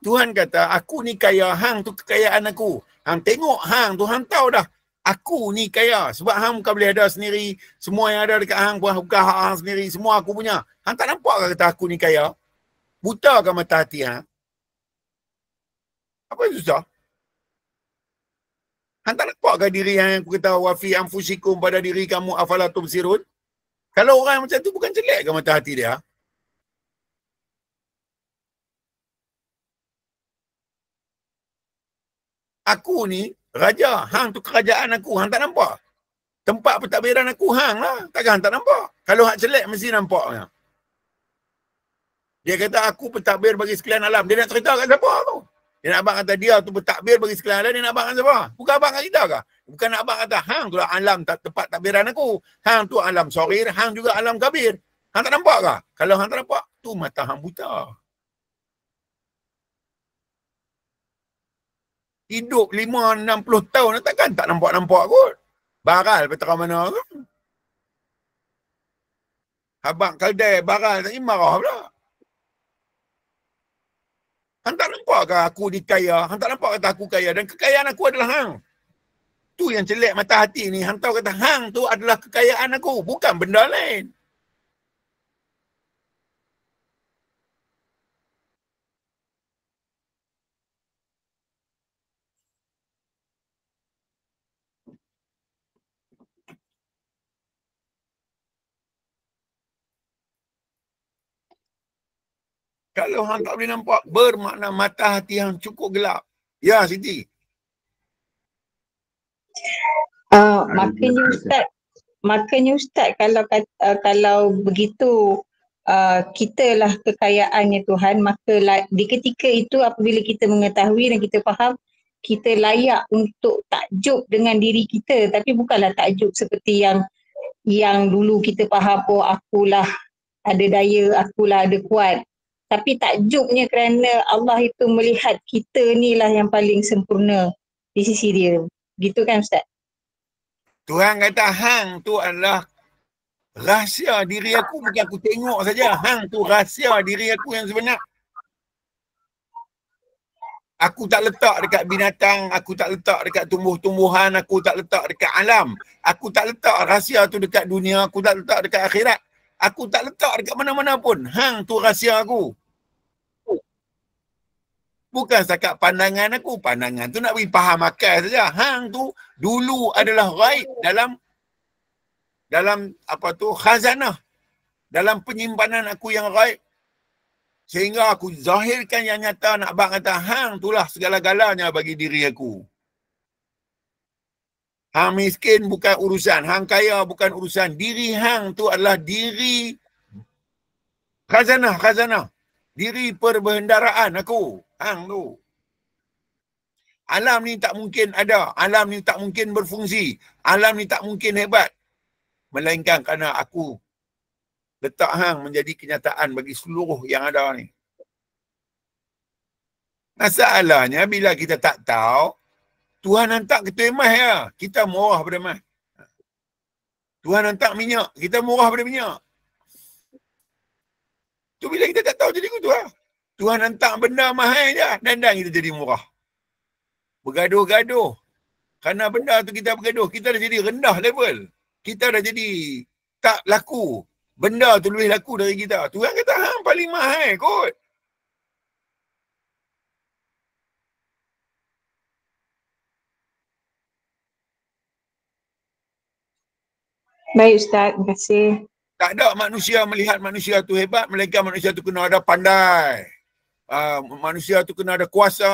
Tuhan kata, aku ni kaya, hang tu kekayaan aku. Hang tengok hang tu, hang tahu dah. Aku ni kaya. Sebab hang bukan boleh ada sendiri. Semua yang ada dekat hang bukan hak hang sendiri. Semua aku punya. Hang tak nampak ke kata aku ni kaya? Buta ke mata hati hang? Apa yang susah? Hang tak nampak ke diri yang aku kata wafi anfusikum pada diri kamu afala tubsirun? Kalau orang macam tu bukan jelek ke mata hati dia? Aku ni raja, hang tu kerajaan aku, hang tak nampak? Tempat pentadbiran aku hang lah, takkan hang tak nampak? Kalau hak jelek mesti nampaknya. Dia kata aku pentadbir bagi sekalian alam. Dia nak cerita kat siapa tu? Dia nak abang kata dia tu pentadbir bagi sekalian alam, dia nak abang kat siapa? Bukan abang kat kita ke? Bukan nak abang kata hang tu lah alam tempat takbiran aku. Hang tu alam sorir, hang juga alam kabir. Hang tak nampak ke? Kalau hang tak nampak, tu mata hang buta. Hidup 5-60 tahun takkan tak nampak-nampak kot. Baral petera mana ke? Abang kaldai baral tak marah pula. Hang tak nampak ke aku ni kaya? Hang tak nampak kata aku kaya? Dan kekayaan aku adalah hang. Tu yang celek mata hati ni. Hang tahu kata hang tu adalah kekayaan aku. Bukan benda lain. Kalau hang tak boleh nampak, bermakna mata hati hang cukup gelap. Ya, Siti. Makanya Ustaz kalau begitu kita lah kekayaannya Tuhan, maka di ketika itu apabila kita mengetahui dan kita faham, kita layak untuk takjub dengan diri kita, tapi bukanlah takjub seperti yang dulu kita faham, oh akulah ada daya, akulah ada kuat. Tapi takjubnya kerana Allah itu melihat kita ni lah yang paling sempurna di sisi dia. Gitu kan Ustaz? Tuhan kata hang tu adalah rahsia diri aku, bukan aku tengok saja. Hang tu rahsia diri aku yang sebenar. Aku tak letak dekat binatang, aku tak letak dekat tumbuh-tumbuhan, aku tak letak dekat alam. Aku tak letak rahsia tu dekat dunia, aku tak letak dekat akhirat. Aku tak letak dekat mana-mana pun. Hang tu rahsia aku. Bukan setakat pandangan aku. Pandangan tu nak bagi faham akal saja. Hang tu dulu adalah ghaib dalam apa tu khazanah. Dalam penyimpanan aku yang ghaib. Sehingga aku zahirkan yang nyata, nak abang kata, hang itulah segala-galanya bagi diri aku. Hang miskin bukan urusan, hang kaya bukan urusan. Diri hang tu adalah diri khazanah. Diri perbendaraan aku. Hang tu. Alam ni tak mungkin ada. Alam ni tak mungkin berfungsi. Alam ni tak mungkin hebat. Melainkan kerana aku letak hang menjadi kenyataan bagi seluruh yang ada ni. Masalahnya bila kita tak tahu, Tuhan hantar ketua emas ya. Kita murah pada emas. Tuhan hantar minyak. Kita murah pada minyak. Tu bila kita tak tahu jadi gitu lah. Tuhan hantar benda mahal je. Dan kita jadi murah. Bergaduh-gaduh. Kerana benda tu kita bergaduh. Kita dah jadi rendah level. Kita dah jadi tak laku. Benda tu lebih laku dari kita. Tuhan kata hang paling mahal kot. Baik Ustaz, terima kasih. Tak ada manusia melihat manusia tu hebat, melainkan manusia tu kena ada pandai. Manusia tu kena ada kuasa.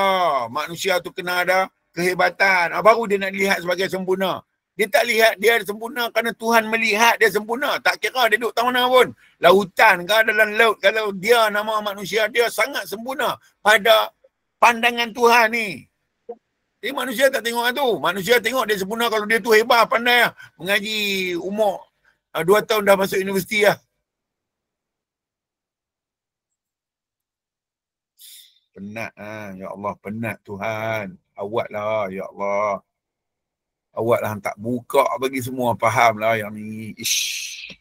Manusia tu kena ada kehebatan. Baru dia nak lihat sebagai sempurna. Dia tak lihat dia sempurna kerana Tuhan melihat dia sempurna. Tak kira dia duduk tak mana pun. Lautan ke dalam laut. Kalau dia nama manusia, dia sangat sempurna pada pandangan Tuhan ni. Jadi manusia tak tengok tu. Manusia tengok dia sempurna kalau dia tu hebat, pandai lah. Mengaji umur 2 tahun dah masuk universiti lah. Penat ya Allah, penat Tuhan. Awaklah ya Allah. Awaklah tak buka bagi semua faham lah yang ni. Ish.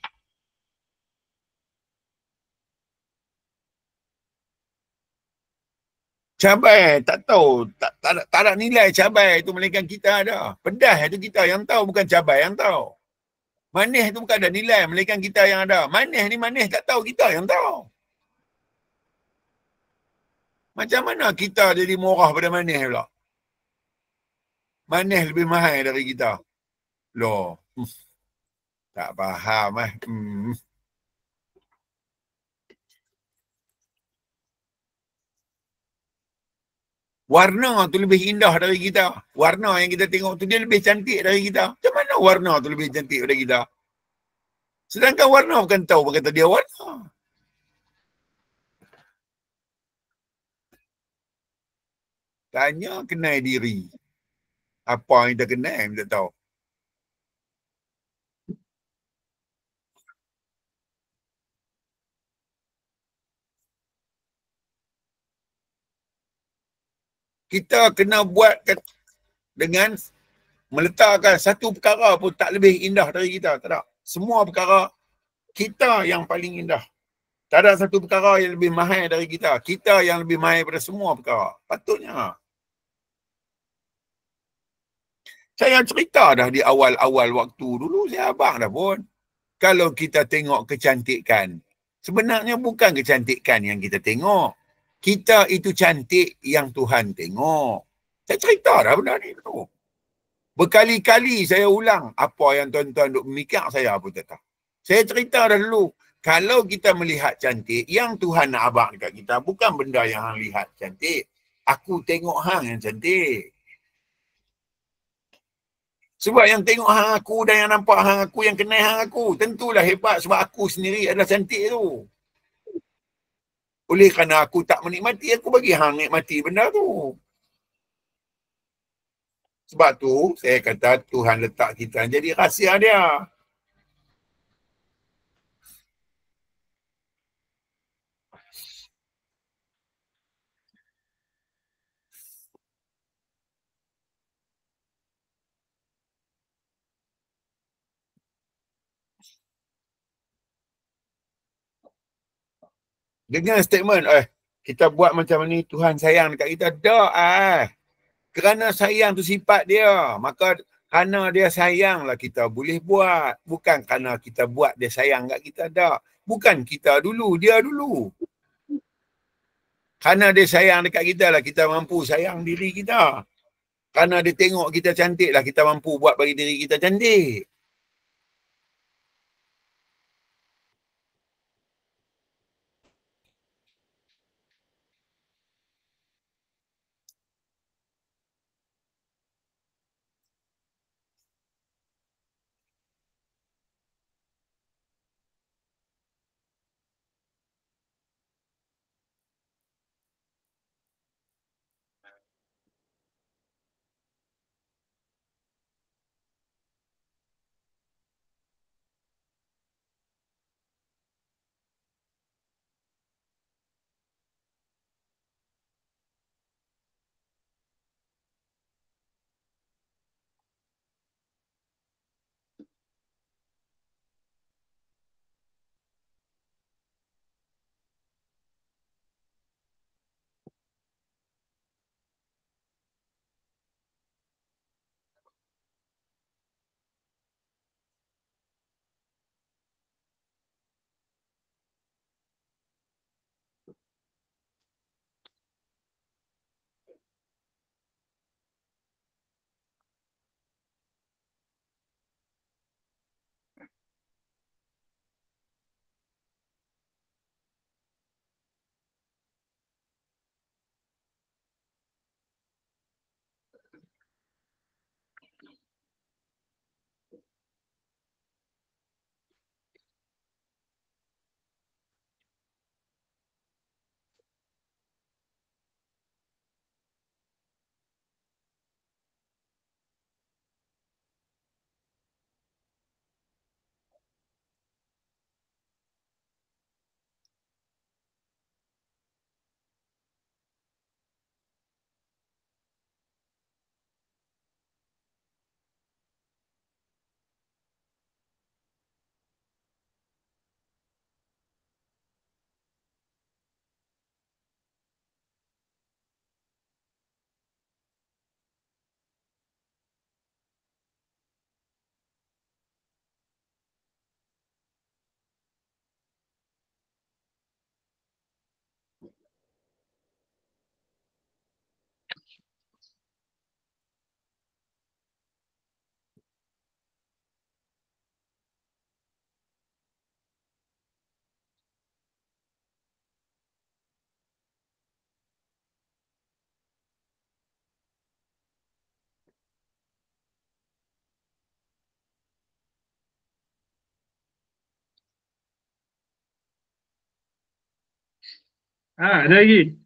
Cabai tak tahu, tak ada nilai cabai tu melainkan kita ada. Pedas itu kita yang tahu, bukan cabai yang tahu. Manis tu bukan ada nilai melainkan kita yang ada. Manis ni manis tak tahu, kita yang tahu. Macam mana kita jadi murah pada manis pula? Manis lebih mahal dari kita. Loh. Tak faham Warna tu lebih indah dari kita. Warna yang kita tengok tu dia lebih cantik dari kita. Macam mana warna tu lebih cantik dari kita? Sedangkan warna bukan tahu berkata dia warna. Tanya kenal diri. Apa yang kita kenal yang kita tahu. Kita kena buat dengan meletakkan satu perkara pun tak lebih indah dari kita. Tak ada. Semua perkara kita yang paling indah. Tak ada satu perkara yang lebih mahal dari kita. Kita yang lebih mahal daripada semua perkara. Patutnya. Saya cerita dah di awal-awal waktu dulu. Saya abang dah pun. Kalau kita tengok kecantikan, sebenarnya bukan kecantikan yang kita tengok. Kita itu cantik yang Tuhan tengok. Saya cerita dah benda ni dulu. Berkali-kali saya ulang apa yang tuan-tuan duk memikir saya pun tak tahu. Saya cerita dah dulu. Kalau kita melihat cantik, yang Tuhan nak abang dekat kita bukan benda yang hang lihat cantik. Aku tengok hang yang cantik. Sebab yang tengok hang aku dan yang nampak hang aku, yang kenal hang aku, tentulah hebat sebab aku sendiri adalah cantik tu. Oleh kerana aku tak menikmati, aku bagi hang nikmati benda tu. Sebab tu saya kata Tuhan letak kita jadi rahsia dia. Dengan statement, kita buat macam ni, Tuhan sayang dekat kita. Tak, kerana sayang tu sifat dia. Maka kerana dia sayang lah kita boleh buat. Bukan kerana kita buat dia sayang kat kita. Tak. Bukan kita dulu, dia dulu. Kerana dia sayang dekat kita lah kita mampu sayang diri kita. Kerana dia tengok kita cantik lah kita mampu buat bagi diri kita cantik. Ada lagi.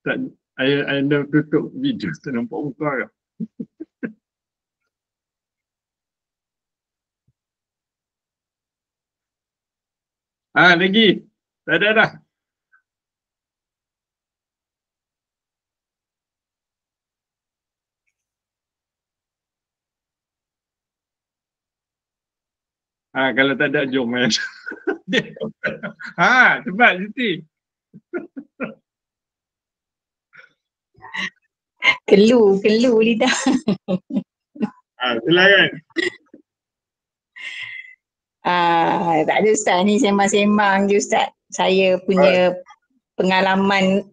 Tak, I dah tutup video, tak nampak muka ke? Lagi. Tak ada dah. Kalau tak ada, jom main. Cepat Siti. Kelu lidah. Silakan. Tak ada Ustaz, ni sembang-sembang je Ustaz. Saya punya pengalaman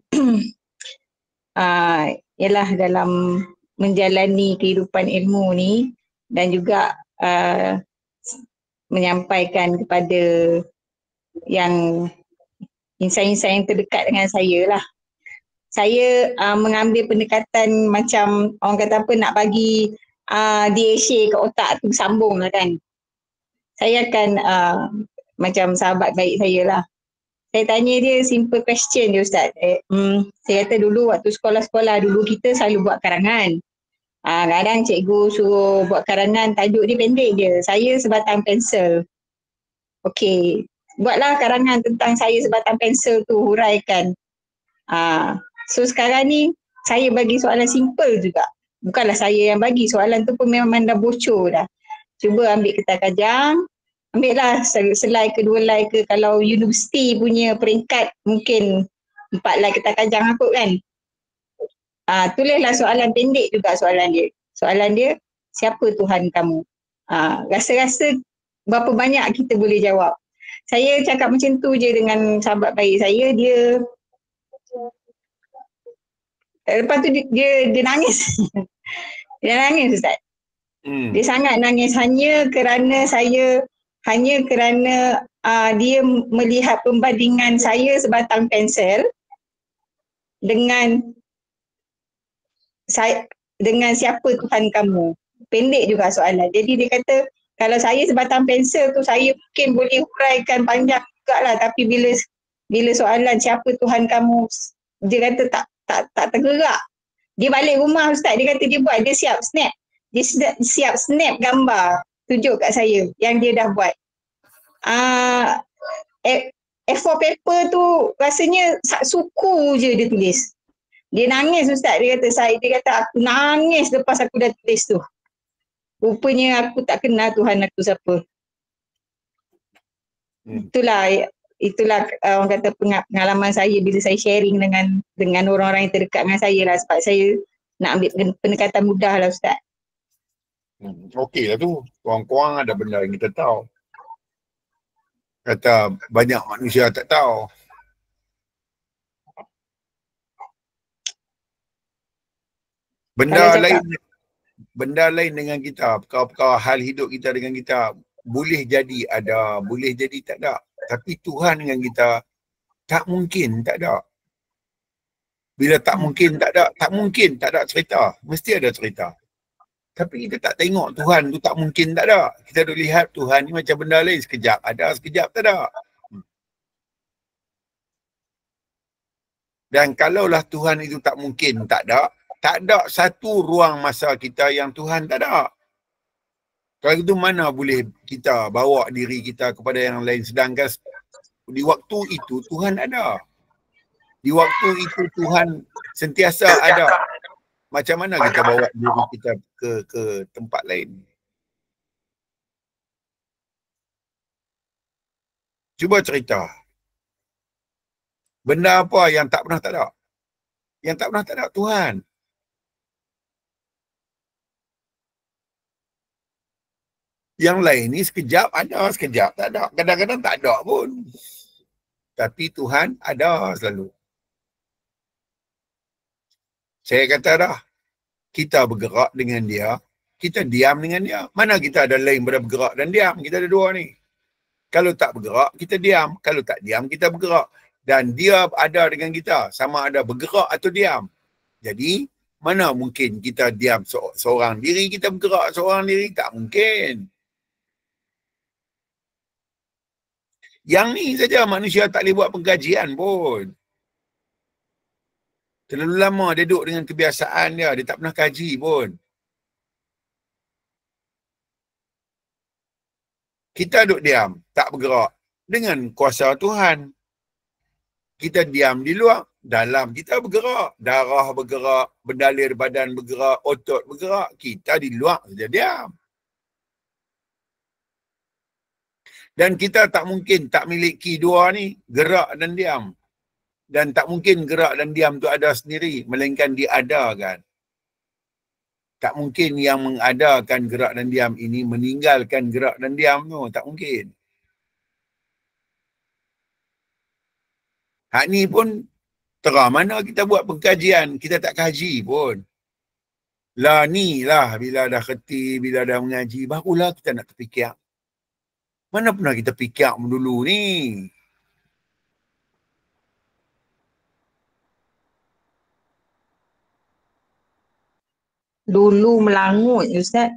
ialah dalam menjalani kehidupan ilmu ni dan juga menyampaikan kepada yang insan-insan yang terdekat dengan saya lah. Saya mengambil pendekatan macam orang kata apa, nak bagi DHA ke otak tu sambung lah kan. Saya akan macam sahabat baik saya lah. Saya tanya dia simple question je Ustaz. Saya kata dulu waktu sekolah-sekolah dulu kita selalu buat karangan. Kadang cikgu suruh buat karangan, tajuk dia pendek je. Saya sebatang pensel. Okey, buatlah karangan tentang saya sebatang pensel tu, huraikan. So sekarang ni saya bagi soalan simple juga. Bukanlah saya yang bagi, soalan tu pun memang dah bocor dah. Cuba ambil kertas kajang, ambil lah selai ke 2 lai ke, kalau universiti punya peringkat mungkin 4 lai kertas kajang aku kan. Tulislah soalan pendek juga soalan dia. Soalan dia, siapa Tuhan kamu? Rasa-rasa berapa banyak kita boleh jawab. Saya cakap macam tu je dengan sahabat baik saya, dia lepas tu dia nangis. Dia nangis Ustaz. Dia sangat nangis hanya kerana dia melihat perbandingan saya sebatang pensel dengan siapa Tuhan kamu. Pendek juga soalan. Jadi dia kata kalau saya sebatang pensel tu saya mungkin boleh huraikan panjang jugalah, tapi bila soalan siapa Tuhan kamu, dia kata tak tergerak. Dia balik rumah Ustaz, dia kata dia siap snap. Dia siap snap gambar, tunjuk kat saya yang dia dah buat. A4 paper tu rasanya suku je dia tulis. Dia nangis Ustaz, dia kata aku nangis lepas aku dah tulis tu. Rupanya aku tak kenal Tuhan aku siapa. Itulah orang kata pengalaman saya bila saya sharing dengan orang-orang yang terdekat dengan saya lah, sebab saya nak ambil pendekatan mudah lah Ustaz. Okey lah tu. Korang-korang ada benda yang kita tahu. Kata banyak manusia tak tahu. Benda lain dengan kita, perkara-perkara hal hidup kita dengan kita, boleh jadi ada, boleh jadi tak ada. Tapi Tuhan dengan kita, tak mungkin tak ada. Bila tak mungkin tak ada cerita. Mesti ada cerita. Tapi kita tak tengok Tuhan tu tak mungkin tak ada. Kita duk lihat Tuhan ni macam benda lain, sekejap ada, sekejap tak ada. Dan kalaulah Tuhan itu tak mungkin tak ada satu ruang masa kita yang Tuhan tak ada. Kalau itu mana boleh kita bawa diri kita kepada yang lain, sedangkan di waktu itu Tuhan ada. Di waktu itu Tuhan sentiasa ada. Macam mana kita bawa diri kita ke tempat lain? Cuba cerita. Benda apa yang tak pernah tak ada? Yang tak pernah tak ada Tuhan. Yang lain ni sekejap ada, sekejap tak ada. Kadang-kadang tak ada pun. Tapi Tuhan ada selalu. Saya kata dah, kita bergerak dengan dia, kita diam dengan dia. Mana kita ada lain pada bergerak dan diam? Kita ada dua ni. Kalau tak bergerak, kita diam. Kalau tak diam, kita bergerak. dan dia ada dengan kita, sama ada bergerak atau diam. Jadi, mana mungkin kita diam seorang diri, kita bergerak seorang diri? Tak mungkin. Yang ni saja manusia tak boleh buat pengkajian pun. Terlalu lama dia duduk dengan kebiasaan dia tak pernah kaji pun. Kita duduk diam, tak bergerak. Dengan kuasa Tuhan. Kita diam di luar, dalam kita bergerak. Darah bergerak, bendalir badan bergerak, otot bergerak. Kita di luar saja diam. Dan kita tak mungkin tak miliki dua ni, gerak dan diam. Dan tak mungkin gerak dan diam tu ada sendiri, melainkan diadakan. Tak mungkin yang mengadakan gerak dan diam ini meninggalkan gerak dan diam tu. Tak mungkin. Hak ni pun terah mana kita buat pengkajian, kita tak kaji pun. Lah ni lah bila dah kerti, bila dah mengaji, barulah kita nak terfikir. Mana pernah kita fikir dulu ni? Dulu melangut Ustaz.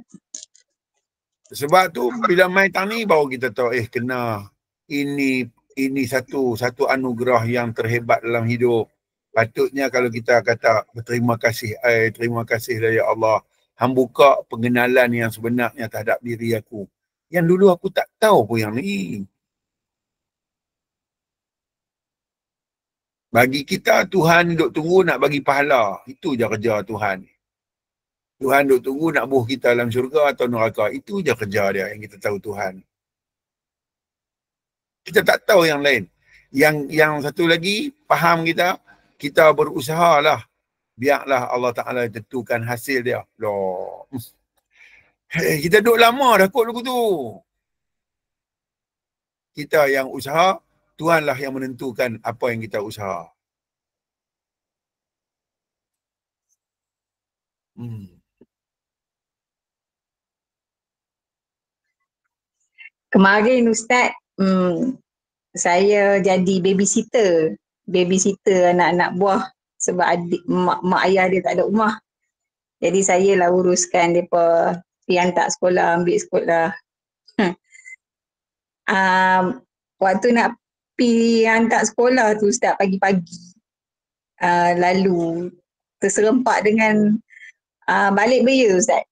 Sebab tu bila main tang ni baru kita tahu kena ini satu anugerah yang terhebat dalam hidup. Patutnya kalau kita kata berterima kasih, terima kasih ya Allah, hang buka pengenalan yang sebenarnya terhadap diri aku. Yang dulu aku tak tahu pun yang ni. Bagi kita Tuhan duk tunggu nak bagi pahala. Itu je kerja Tuhan. Tuhan duk tunggu nak buh kita dalam syurga atau neraka. Itu je kerja dia yang kita tahu Tuhan. Kita tak tahu yang lain. Yang satu lagi, faham kita berusahalah. Biarlah Allah Ta'ala tentukan hasil dia. Loh. Kita duduk lama dah kot lagu tu. Kita yang usaha, Tuhanlah yang menentukan apa yang kita usaha. Kemarin Ustaz, saya jadi babysitter anak-anak buah sebab mak ayah dia tak ada rumah. Jadi saya lah uruskan mereka pergi hantar sekolah, ambil sekolah. Waktu nak pergi hantar sekolah tu Ustaz pagi-pagi, lalu terserempak dengan balik beria Ustaz.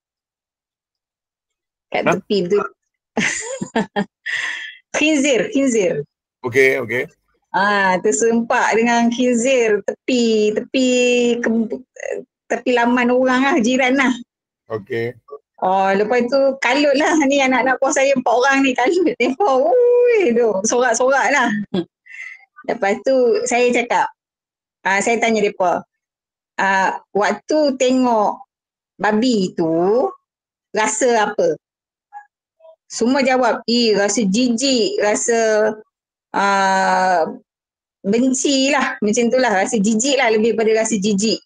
Kat tepi tu. Khinzir. Okey. Terserempak dengan khinzir tepi laman orang lah, jiran lah. Okey. Lepas tu kalut lah ni anak-anak buah saya 4 orang ni, kalut mereka. Sorak-sorak lah. Lepas tu saya cakap, saya tanya mereka, waktu tengok babi tu rasa apa? Semua jawab, rasa jijik, rasa benci lah. Macam tu lah, rasa jijik lah, lebih pada rasa jijik.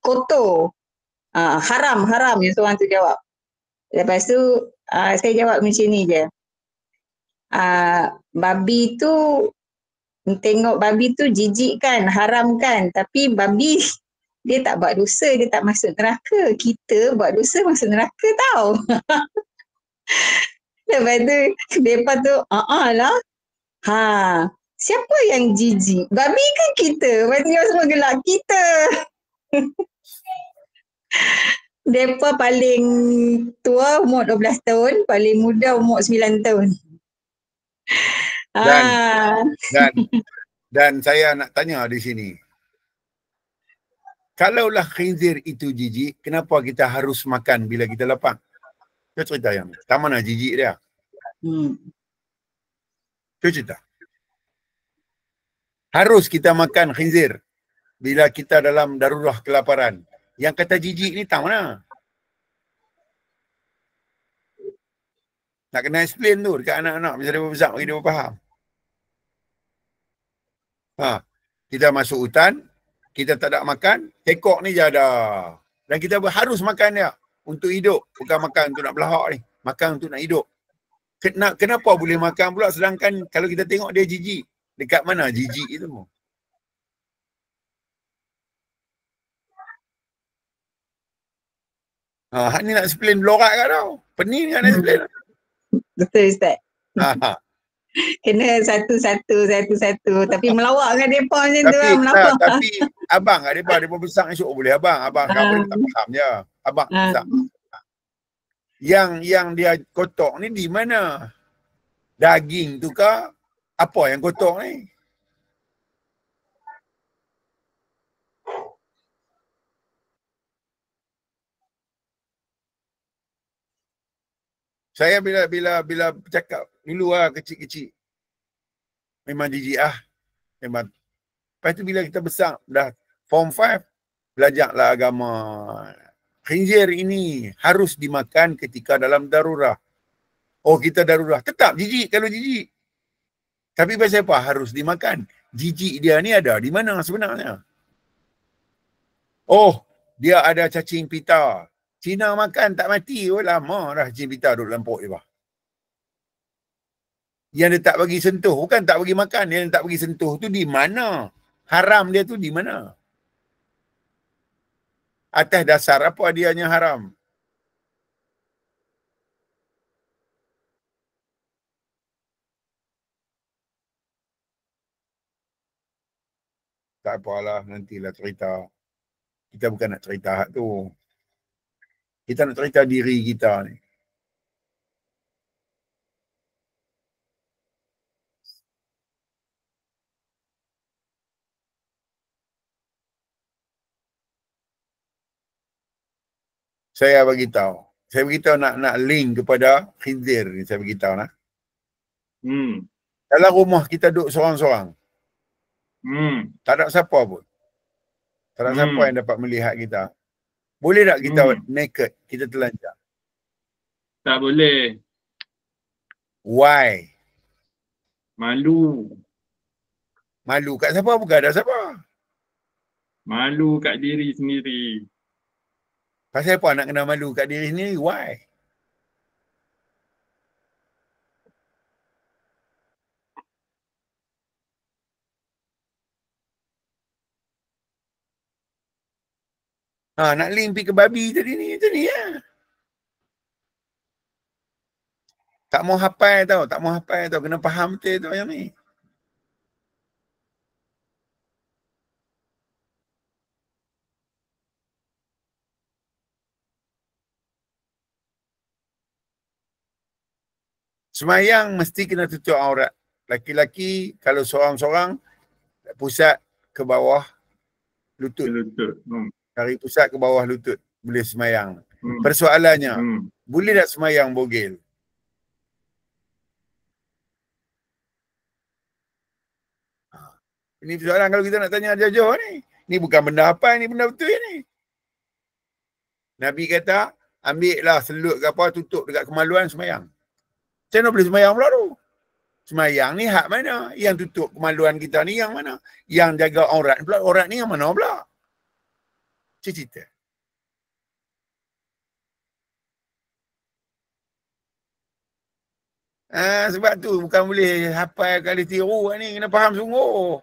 Kotor. Haram yang seorang tu jawab. Lepas tu saya jawab macam ni je. Babi tu, tengok babi tu jijik kan, haram kan. Tapi babi dia tak buat dosa, dia tak masuk neraka. Kita buat dosa masuk neraka tau. Lepas tu, mereka tu, lah. Siapa yang jijik? Babi kan kita? Lepas tu semua gelak kita. Mereka paling tua umur 12 tahun, paling muda umur 9 tahun. Dan saya nak tanya di sini. Kalaulah khinzir itu jijik, kenapa kita harus makan bila kita lapar? Itu cerita yang ni. Tak mana jijik dia. Itu cerita. Harus kita makan khinzir bila kita dalam darurat kelaparan. Yang kata jijik ni tak mana. Nak kena explain tu dekat anak-anak. Bisa dia besar bagi dia faham. Kita masuk hutan, kita tak ada makan, tekok ni je ada. Dan kita harus makan dia untuk hidup. Bukan makan untuk nak belahak ni. Makan untuk nak hidup. Kenapa boleh makan pula sedangkan kalau kita tengok dia jijik? Dekat mana jijik itu? Hak ni nak explain belorak kat tau. Pening kan nak explain. Betul Ustaz. Ha. Kena satu-satu. Tapi melawak dengan mereka macam tu lah, melawak. Tapi abang kat mereka besar esok boleh abang. Abang kamu tak faham je. Abang besar. Yang dia kotok ni di mana? Daging tu kah? Apa yang kotok ni? Saya bila cakap dulu lah kecil-kecil. Memang jijik lah. Memang. Lepas tu bila kita besar, dah form 5, belajarlah agama. Khinzir ini harus dimakan ketika dalam darurah. Oh, kita darurah. Tetap jijik kalau jijik. Tapi pasal apa harus dimakan? Jijik dia ni ada di mana sebenarnya? Oh, dia ada cacing pita. Cina makan tak mati. Oh, lama dah cacing pita duduk dalam perut dia. Yang dia tak bagi sentuh. Bukan tak bagi makan. Yang dia tak bagi sentuh tu di mana? Haram dia tu di mana? Atas dasar apa dianya haram? Tak apalah, nantilah cerita. Kita bukan nak cerita hak tu. Kita nak cerita diri kita ni. Saya bagi tahu. Saya beritahu nak link kepada khinzir ni, saya beritahu nak. Dalam rumah kita duduk seorang-seorang. Tak ada siapa pun. Tak ada siapa yang dapat melihat kita. Boleh tak kita naked, kita telanjang? Tak boleh. Why? Malu. Malu kat siapa? Bukan ada siapa. Malu kat diri sendiri. Pasal apa nak kena malu kat diri sendiri? Why? Nak link pergi ke babi tadi ni. Macam ni lah. Tak mau hafal tau. Tak mau hafal tau. Kena faham betul tu yang ni. Semayang mesti kena tutup aurat. Laki-laki kalau seorang-seorang pusat ke bawah lutut. Dari pusat ke bawah lutut boleh semayang. Persoalannya, boleh tak semayang bogel? Ini persoalan kalau kita nak tanya jauh-jauh ni. Ni bukan benda apa, ni benda betul ni. Nabi kata, ambil lah selut ke apa, tutup dekat kemaluan semayang. Macam mana boleh semayang pula tu? Semayang ni hak mana? Yang tutup kemaluan kita ni yang mana? Yang jaga aurat pula, aurat ni yang mana pula? Cerita. Sebab tu bukan boleh hafal kali tiru ni, kena faham sungguh.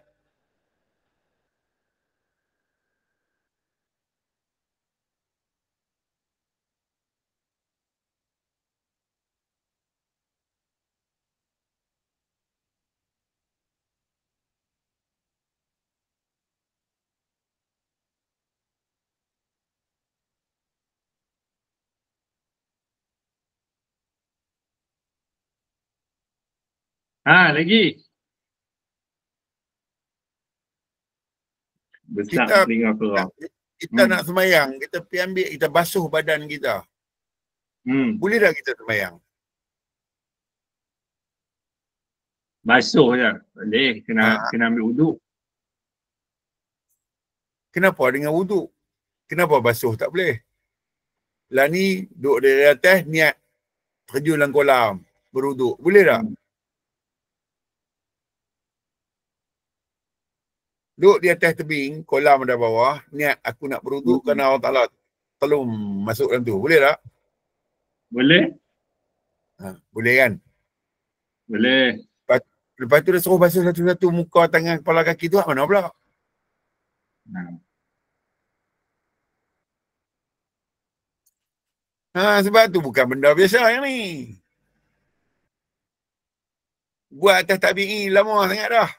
Lagi. Besar telinga korang. Kita nak semayang, kita pergi ambil, kita basuh badan kita. Boleh tak kita semayang? Basuh je. Boleh. Kena ambil wuduk. Kenapa dengan wuduk? Kenapa basuh tak boleh? Lah ni duduk dari atas, niat terjun dalam kolam, berwuduk. Boleh tak? Duduk di atas tebing, kolam ada bawah, niat aku nak berwuduk kerana Allah Ta'ala tolong masuk dalam tu. Boleh tak? Boleh. Boleh kan? Boleh. Lepas tu dia suruh basuh satu-satu muka, tangan, kepala, kaki tu mana pula? Sebab tu bukan benda biasa yang ni. Buat atas tabi'i lama sangat dah.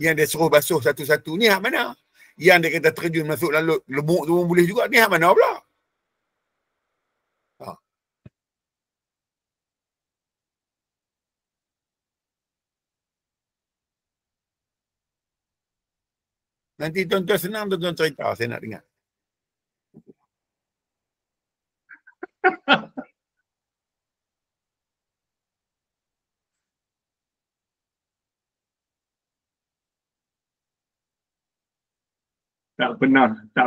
Yang dia suruh basuh satu-satu. Ni hak mana? Yang dia kata terjun masuk lalu lemuk tu pun boleh juga. Ni hak mana pula? Ha. Nanti tuan-tuan senang, tuan-tuan cerita. Saya nak dengar. Tak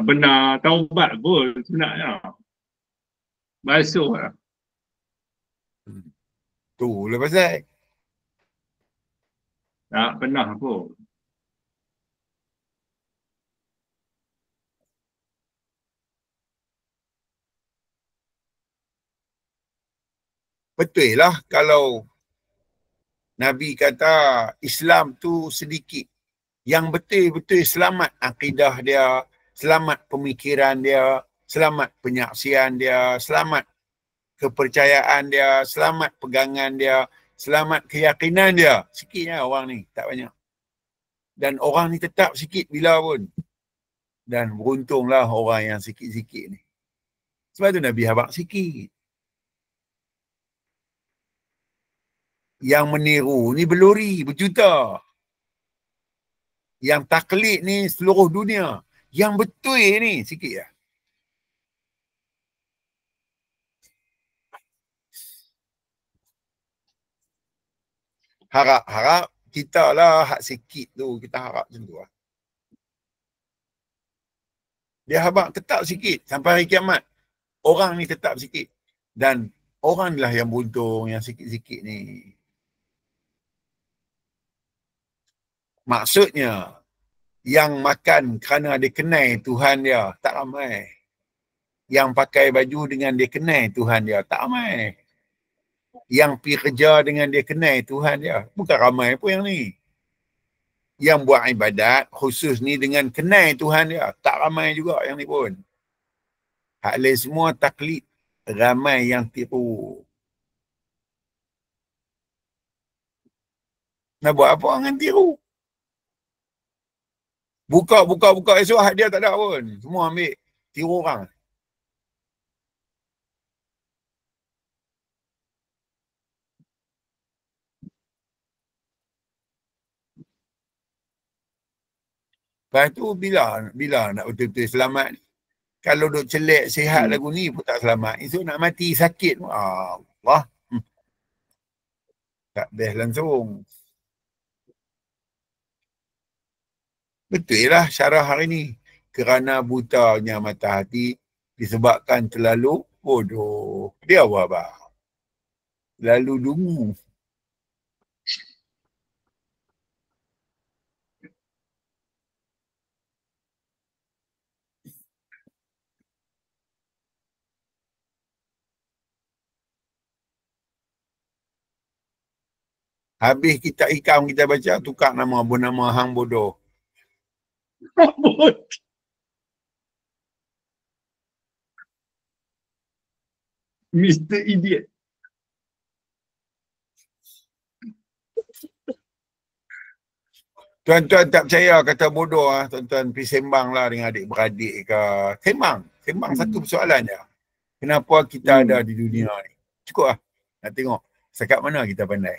pernah taubat pun sebenarnya. Basuh lah. Tu lah pasal. Tak pernah pun. Betul lah kalau Nabi kata Islam tu sedikit. Yang betul-betul selamat akidah dia, selamat pemikiran dia, selamat penyaksian dia, selamat kepercayaan dia, selamat pegangan dia, selamat keyakinan dia. Sikitnya orang ni, tak banyak. Dan orang ni tetap sikit bila pun. Dan beruntunglah orang yang sikit-sikit ni. Sebab tu Nabi habaq sikit. Yang meniru ni berlori, berjuta. Yang taklid ni seluruh dunia. Yang betul ni sikit lah. Harap kita lah hak sikit tu. Kita harap macam tu lah. Dia habaq tetap sikit sampai hari kiamat. Orang ni tetap sikit. Dan orang lah yang beruntung yang sikit-sikit ni. Maksudnya, yang makan kerana dia kenal Tuhan dia, tak ramai. Yang pakai baju dengan dia kenal Tuhan dia, tak ramai. Yang pergi kerja dengan dia kenal Tuhan dia, bukan ramai pun yang ni. Yang buat ibadat khusus ni dengan kenal Tuhan dia, tak ramai juga yang ni pun. Hak lain semua taklid, ramai yang tiru. Nak buat apa dengan tiru? Buka esok hak dia tak ada pun. Semua ambil tiru orang. Lepas tu bila nak betul-betul selamat ni? Kalau duk celek sihat lagu ni pun tak selamat. Esok nak mati sakit pun. Allah. Tak best langsung. Betul lah syarah hari ni. Kerana butanya mata hati disebabkan terlalu bodoh. Dia apa? Lalu dungu. Habis kita ikam kita baca, tukar nama bernama hang bodoh. Mr. Idiot. Tuan-tuan tak percaya kata bodoh, tuan-tuan pergi sembang lah dengan adik-beradik ke. Sembang satu persoalan je. Kenapa kita ada di dunia ni? Cukup lah. Nak tengok sekat mana kita pandai.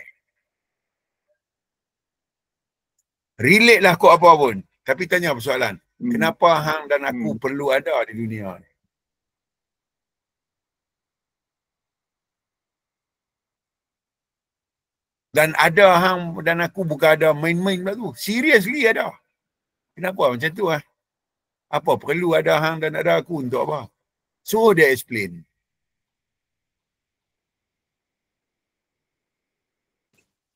Relate lah kok apa pun. Tapi tanya persoalan. Kenapa hang dan aku perlu ada di dunia ni? Dan ada hang dan aku bukan ada main-main pula tu. Seriously ada. Kenapa macam tu lah? Apa perlu ada hang dan ada aku untuk apa? Suruh dia explain.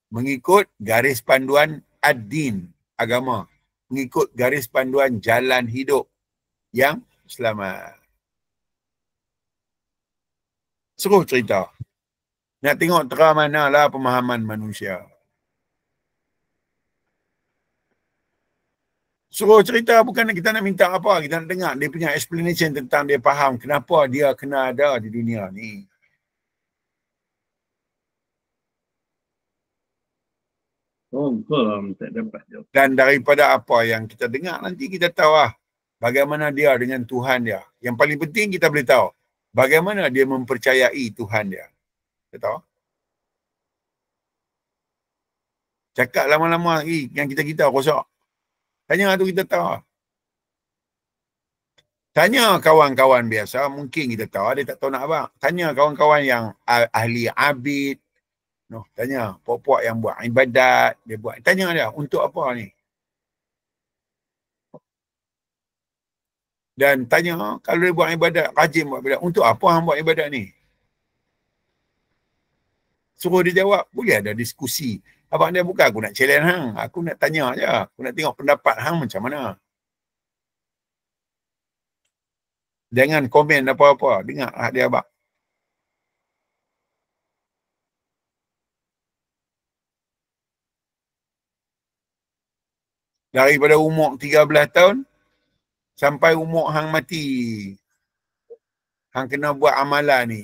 Mengikut garis panduan ad-din, agama. Mengikut garis panduan jalan hidup yang selamat. Suruh cerita. Nak tengok terang manalah pemahaman manusia. Suruh cerita, bukan kita nak minta apa, kita nak dengar dia punya explanation tentang dia faham kenapa dia kena ada di dunia ni. Confirm tak dapat jawab. Dan daripada apa yang kita dengar nanti kita tahu lah bagaimana dia dengan Tuhan dia. Yang paling penting kita boleh tahu bagaimana dia mempercayai Tuhan dia. Kita tahu? Cakap lama-lama lagi yang kita rosak. Tanya tu kita tahu. Tanya kawan-kawan biasa, mungkin kita tahu, dia tak tahu nak apa. Tanya kawan-kawan yang ahli abid. No, tanya puak-puak yang buat ibadat, dia buat. Tanya dia, untuk apa ni? Dan tanya, kalau dia buat ibadat, rajin buat ibadat, untuk apa hang buat ibadat ni? Suruh dia jawab, boleh ada diskusi. Abang dia bukan aku nak challenge hang, aku nak tanya je. Aku nak tengok pendapat hang macam mana. Jangan komen apa-apa, dengar hak dia abang. Daripada umur 13 tahun sampai umur hang mati, hang kena buat amalan ni.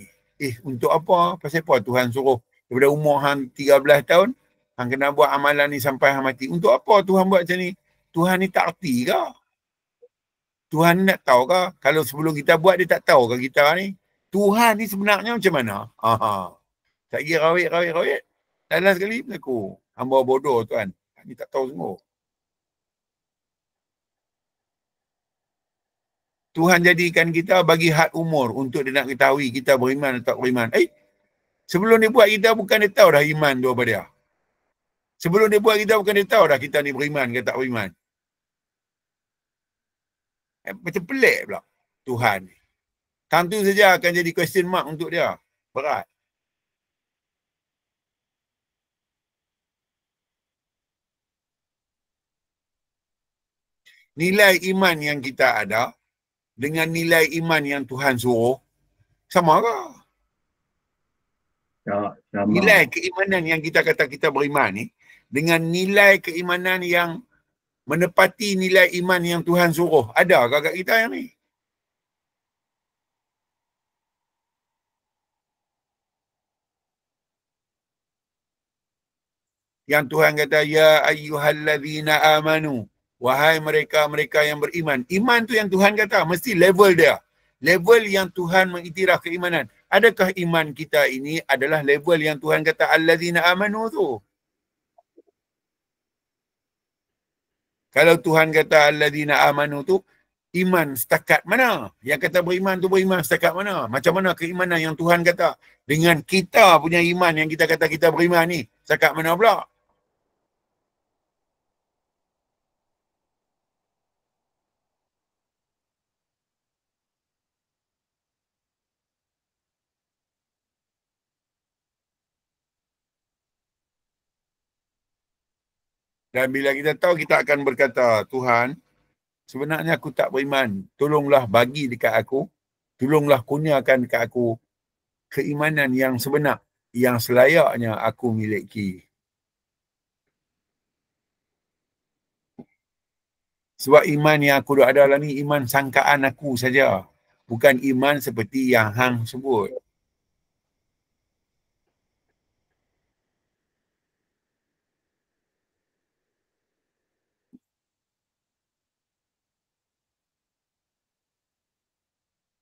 Untuk apa? Pasal apa Tuhan suruh? Daripada umur hang 13 tahun, hang kena buat amalan ni sampai hang mati. Untuk apa Tuhan buat macam ni? Tuhan ni tak erti ke? Tuhan ni nak tahu ke? Kalau sebelum kita buat, dia tak tahu ke kita ni? Tuhan ni sebenarnya macam mana? Tak kira rawit. Dalam sekali berlaku. Hamba bodoh Tuhan. Ni tak tahu semua. Tuhan jadikan kita bagi had umur untuk dia nak ketahui kita beriman atau tak beriman. Sebelum dia buat kita bukan dia tahu dah iman tu apa dia. Sebelum dia buat kita bukan dia tahu dah kita ni beriman ke tak beriman. Macam pelik pula Tuhan ni. Tentu saja akan jadi question mark untuk dia. Berat. Nilai iman yang kita ada dengan nilai iman yang Tuhan suruh sama ke? Sama. Nilai keimanan yang kita kata kita beriman ni dengan nilai keimanan yang menepati nilai iman yang Tuhan suruh. Ada ke kat kita yang ni? Yang Tuhan kata, ya ayyuhallazina amanu. Wahai mereka-mereka yang beriman. Iman tu yang Tuhan kata, mesti level dia. Level yang Tuhan mengiktiraf keimanan. Adakah iman kita ini adalah level yang Tuhan kata, allazina amanu tu? Kalau Tuhan kata, allazina amanu tu, iman setakat mana? Yang kata beriman tu beriman setakat mana? Macam mana keimanan yang Tuhan kata? Dengan kita punya iman yang kita kata kita beriman ni, setakat mana pula? Dan bila kita tahu, kita akan berkata, Tuhan, sebenarnya aku tak beriman. Tolonglah bagi dekat aku. Tolonglah kurniakan dekat aku keimanan yang sebenar, yang selayaknya aku miliki. Sebab iman yang aku ada lah ni, iman sangkaan aku saja. Bukan iman seperti yang hang sebut.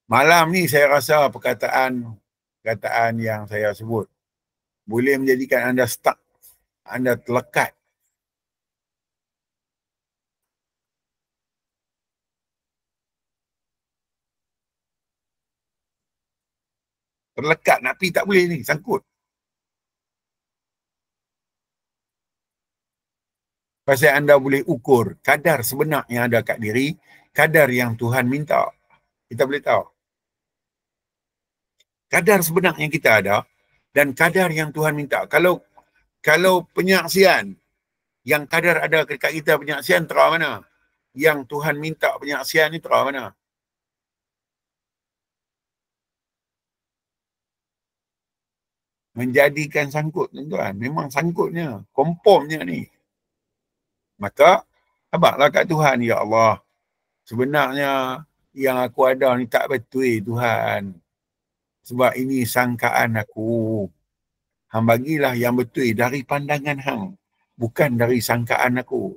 Malam ni saya rasa perkataan yang saya sebut boleh menjadikan anda stuck, anda terlekat. Terlekat nak pergi tak boleh ni, sangkut. Pasal anda boleh ukur kadar sebenar yang ada kat diri, kadar yang Tuhan minta. Kita boleh tahu. Kadar sebenar yang kita ada dan kadar yang Tuhan minta. Kalau penyaksian yang kadar ada dekat kita penyaksian terah mana? Yang Tuhan minta penyaksian ni terah mana? Menjadikan sangkut tuan-tuan. Memang sangkutnya, kompomnya ni. Maka Abanglah kat Tuhan, ya Allah. Sebenarnya yang aku ada ni tak betul Tuhan. Sebab ini sangkaan aku. Hang bagilah yang betul dari pandangan hang. Bukan dari sangkaan aku.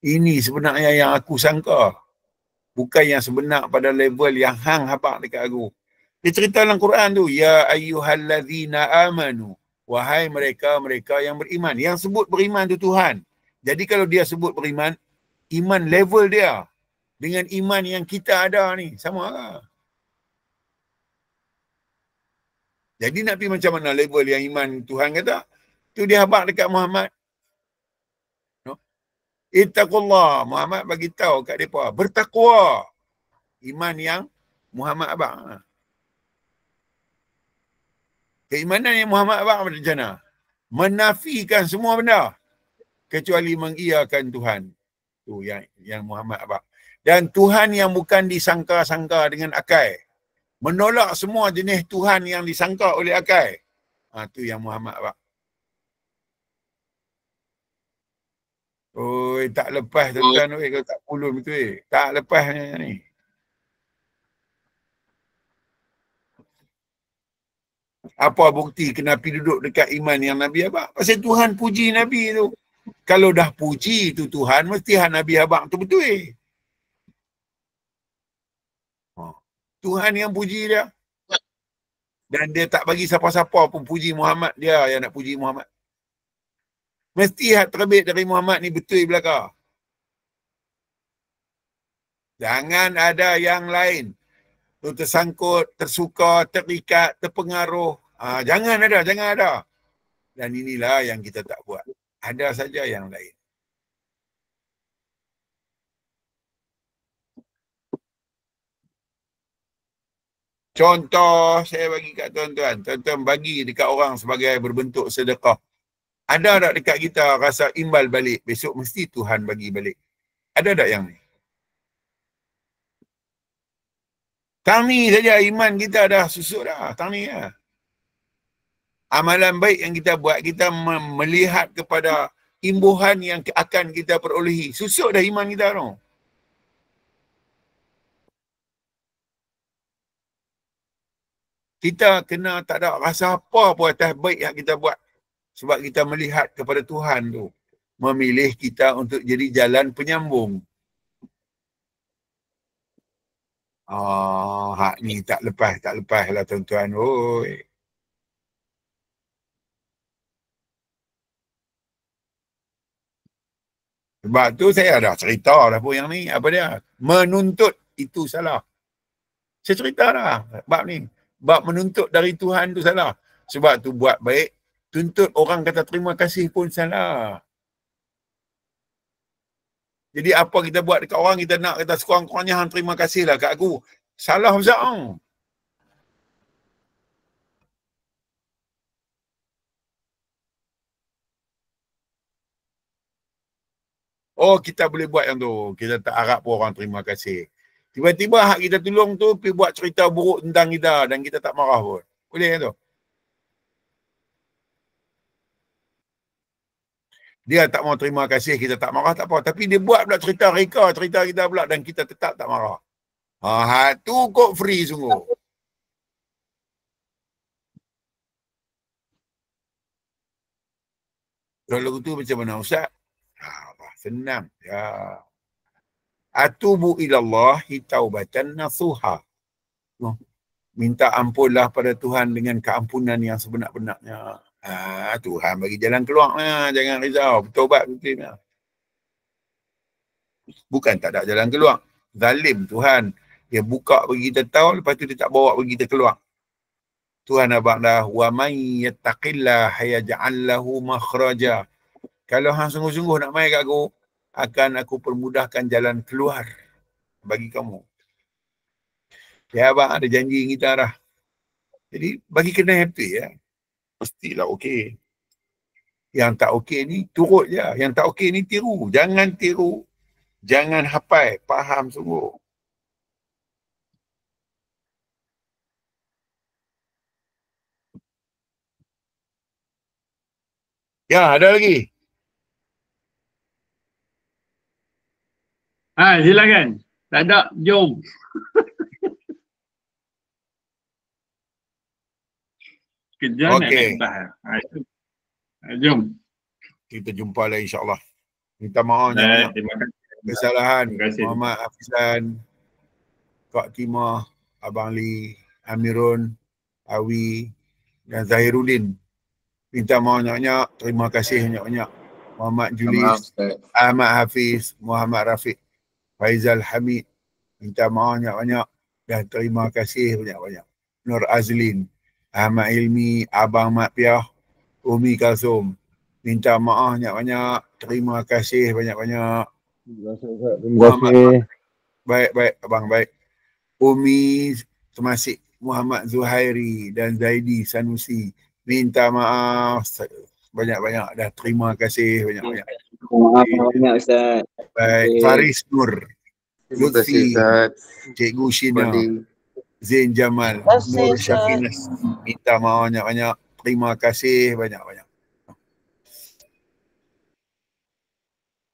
Ini sebenarnya yang aku sangka. Bukan yang sebenar pada level yang hang habaq dekat aku. Dia cerita dalam Quran tu, ya ayyuhallazina amanu. Wahai mereka-mereka yang beriman. Yang sebut beriman tu Tuhan. Jadi kalau dia sebut beriman, iman level dia dengan iman yang kita ada ni sama lah. Jadi nak pergi macam mana level yang iman Tuhan kata? Tu dia habaq dekat Muhammad. No? Ittaqullah. Muhammad bagi tahu kat depa, bertakwa. Iman yang Muhammad abang. Keimanan yang Muhammad abang macam mana? Menafikan semua benda kecuali mengiyakan Tuhan. Tu yang Muhammad abang. Dan Tuhan yang bukan disangka-sangka dengan akal. Menolak semua jenis Tuhan yang disangka oleh akal. Tu yang Muhammad abang. Oi, tak lepas tuan-tuan, oi, kalau tak pulun betul. Tak lepas ni. Apa bukti kena pergi duduk dekat iman yang Nabi abang? Pasal Tuhan puji Nabi tu. Kalau dah puji tu Tuhan, mesti Nabi abang tu betul. Tuhan yang puji dia. Dan dia tak bagi siapa-siapa pun puji Muhammad. Dia yang nak puji Muhammad. Mesti hak terbit dari Muhammad ni betul belakang. Jangan ada yang lain. Tu tersangkut, tersuka, terikat, terpengaruh. Jangan ada. Dan inilah yang kita tak buat. Ada saja yang lain. Contoh saya bagi kat tuan-tuan. Tuan-tuan bagi dekat orang sebagai berbentuk sedekah. Ada tak dekat kita rasa imbal balik? Besok mesti Tuhan bagi balik. Ada tak yang ni? Tang ni saja iman kita dah susuk dah. Tang ni lah. Amalan baik yang kita buat, kita melihat kepada imbuhan yang akan kita perolehi. Susuk dah iman kita tu. Kita kena tak ada rasa apa pun atas baik yang kita buat. Sebab kita melihat kepada Tuhan tu. Memilih kita untuk jadi jalan penyambung. Hak ni tak lepas lah tuan-tuan. Oi. Sebab tu saya dah cerita dah pun yang ni. Apa dia? Menuntut itu salah. Saya cerita dah bab ni. Bab menuntut dari Tuhan tu salah. Sebab tu buat baik. Tuntut orang kata terima kasih pun salah. Jadi apa kita buat dekat orang, kita nak kata sekurang-kurangnya hang terima kasih lah kat aku. Salah besar. Oh, kita boleh buat yang tu. Kita tak harap pun orang terima kasih. Tiba-tiba hak kita tolong tu pergi buat cerita buruk tentang kita dan kita tak marah pun. Boleh yang tu? Dia tak mau terima kasih, kita tak marah, tak apa. Tapi dia buat pula cerita reka, cerita kita pula dan kita tetap tak marah. Tu kok free sungguh. Kalau tu macam mana Ustaz? Senang. Ya. Atubu ilallah taubatan nasuha. Minta ampunlah pada Tuhan dengan keampunan yang sebenar-benarnya. Tuhan bagi jalan keluar lah. Jangan risau. Bertobat betul lah. Bukan tak ada jalan keluar. Zalim Tuhan. Dia buka bagi kita tahu, lepas tu dia tak bawa bagi kita keluar. Tuhan abang dah, wa man yattaqillah yaj'al lahu makhraja. Kalau hang sungguh-sungguh nak mai kat aku, akan aku permudahkan jalan keluar bagi kamu. Ya abang ada janji kita dah. Jadi bagi kena happy ya. Pastilah okey. Yang tak okey ni turut je. Yang tak okey ni tiru. Jangan tiru. Jangan hafal. Faham sungguh. Ya, ada lagi. Silakan. Tak ada, jom. Kejar nak naik Okey, atas. Jom. kita jumpa lagi insya-Allah. Minta maaf banyak-banyak. Terima kasih. Kesalahan Terima kasih. Muhammad Hafizan, Kak Timah, Abang Ali, Amirun, Awi dan Zahiruddin. Minta maaf banyak-banyak. Terima kasih banyak-banyak. Muhammad Julis, Ahmad Hafiz, Muhammad Rafiq, Faizal Hamid. Minta maaf banyak-banyak dan terima kasih banyak-banyak. Nur Azlin, Ahmad Ilmi, Abang Mat Piah, Umi Kalsum. Minta maaf banyak-banyak. Terima kasih banyak-banyak. Terima kasih. Baik, Abang, baik. Umi Temasik, Muhammad Zuhairi dan Zaidi Sanusi. Minta maaf banyak-banyak dan terima kasih banyak-banyak. Maaf banyak Ustaz. Baik, Okey. Faris Nur, Terima kasih Lutfi, Ustaz. Cikgu Shina, Banding. Zain Jamal, Terima kasih, Nur Ustaz. Syafinas. Minta maaf banyak-banyak. Terima kasih banyak-banyak.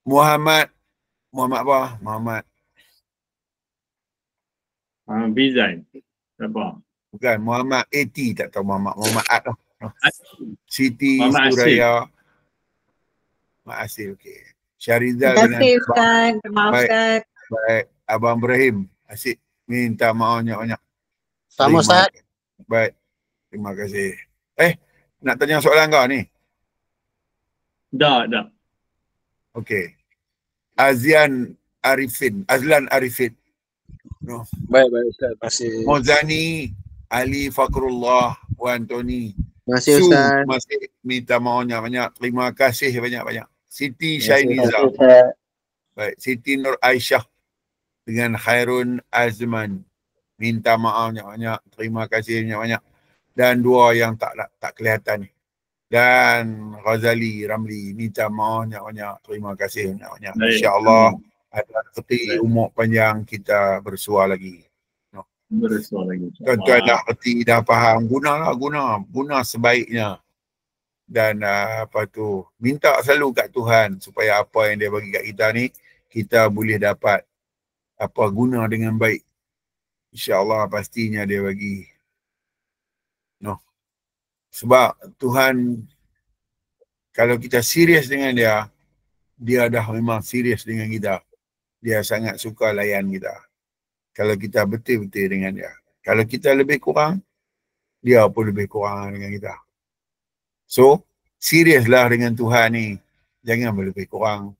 Muhammad apa? Muhammad. Bizan. Siapa? Bukan, Muhammad AT, tak tahu Muhammad Ad lah. Siti Muhammad Asil. Suraya. Muhammad Asil, okey. Syarizal Terima dengan kasih Ustaz. Maaf Baik. Ustaz. baik, Abang Ibrahim. Asyik minta maaf banyak-banyak. Sama Ustaz. Baik, terima kasih. Nak tanya soalan kau ni? Dah. Okey. Azlan Arifin. No. Baik Ustaz. Terima kasih. Mozani, Ali Fakrullah, Wan Tony. Terima kasih Su Ustaz. masih minta maaf banyak-banyak. Terima kasih banyak-banyak. Siti Terima kasih, Shainiza. Ustaz. Baik, Siti Nur Aisyah dengan Khairun Azman. Minta maaf banyak-banyak. Terima kasih banyak-banyak. Dan dua yang tak kelihatan ni. Dan Ghazali Ramli, minta maaf banyak-banyak. Terima kasih banyak-banyak. Baik. InsyaAllah ada reti umur panjang kita bersua lagi. Bersuara lagi. Tuan-tuan dah reti, dah faham. Guna sebaiknya. Dan minta selalu kat Tuhan supaya apa yang dia bagi kat kita ni, kita boleh dapat guna dengan baik. InsyaAllah pastinya dia bagi. Sebab Tuhan, kalau kita serius dengan dia dah memang serius dengan kita. Dia sangat suka layan kita. Kalau kita betul-betul dengan dia. Kalau kita lebih kurang, dia pun lebih kurang dengan kita. So, seriuslah dengan Tuhan ni. Jangan berlebih kurang.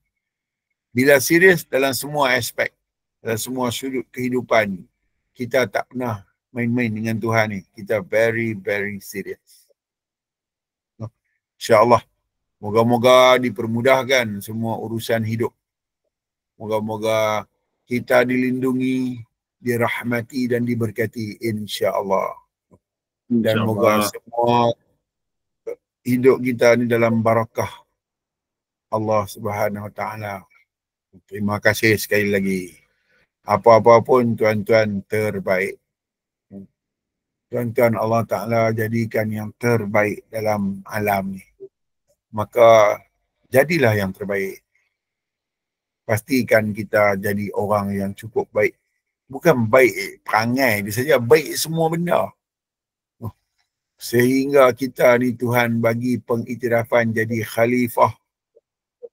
Bila serius dalam semua aspek, dalam semua sudut kehidupan, kita tak pernah main-main dengan Tuhan ni. Kita very, very serious. InsyaAllah. Moga-moga dipermudahkan semua urusan hidup. Moga-moga kita dilindungi, dirahmati dan diberkati insya-Allah. Dan moga semua hidup kita ni dalam barakah Allah Subhanahu Wa Taala. Terima kasih sekali lagi. Apa-apa pun tuan-tuan terbaik. Tuan-tuan Allah Ta'ala jadikan yang terbaik dalam alam ni. Maka jadilah yang terbaik. Pastikan kita jadi orang yang cukup baik. Bukan baik perangai dia saja, baik semua benda. Sehingga kita ni Tuhan bagi pengiktirafan jadi khalifah.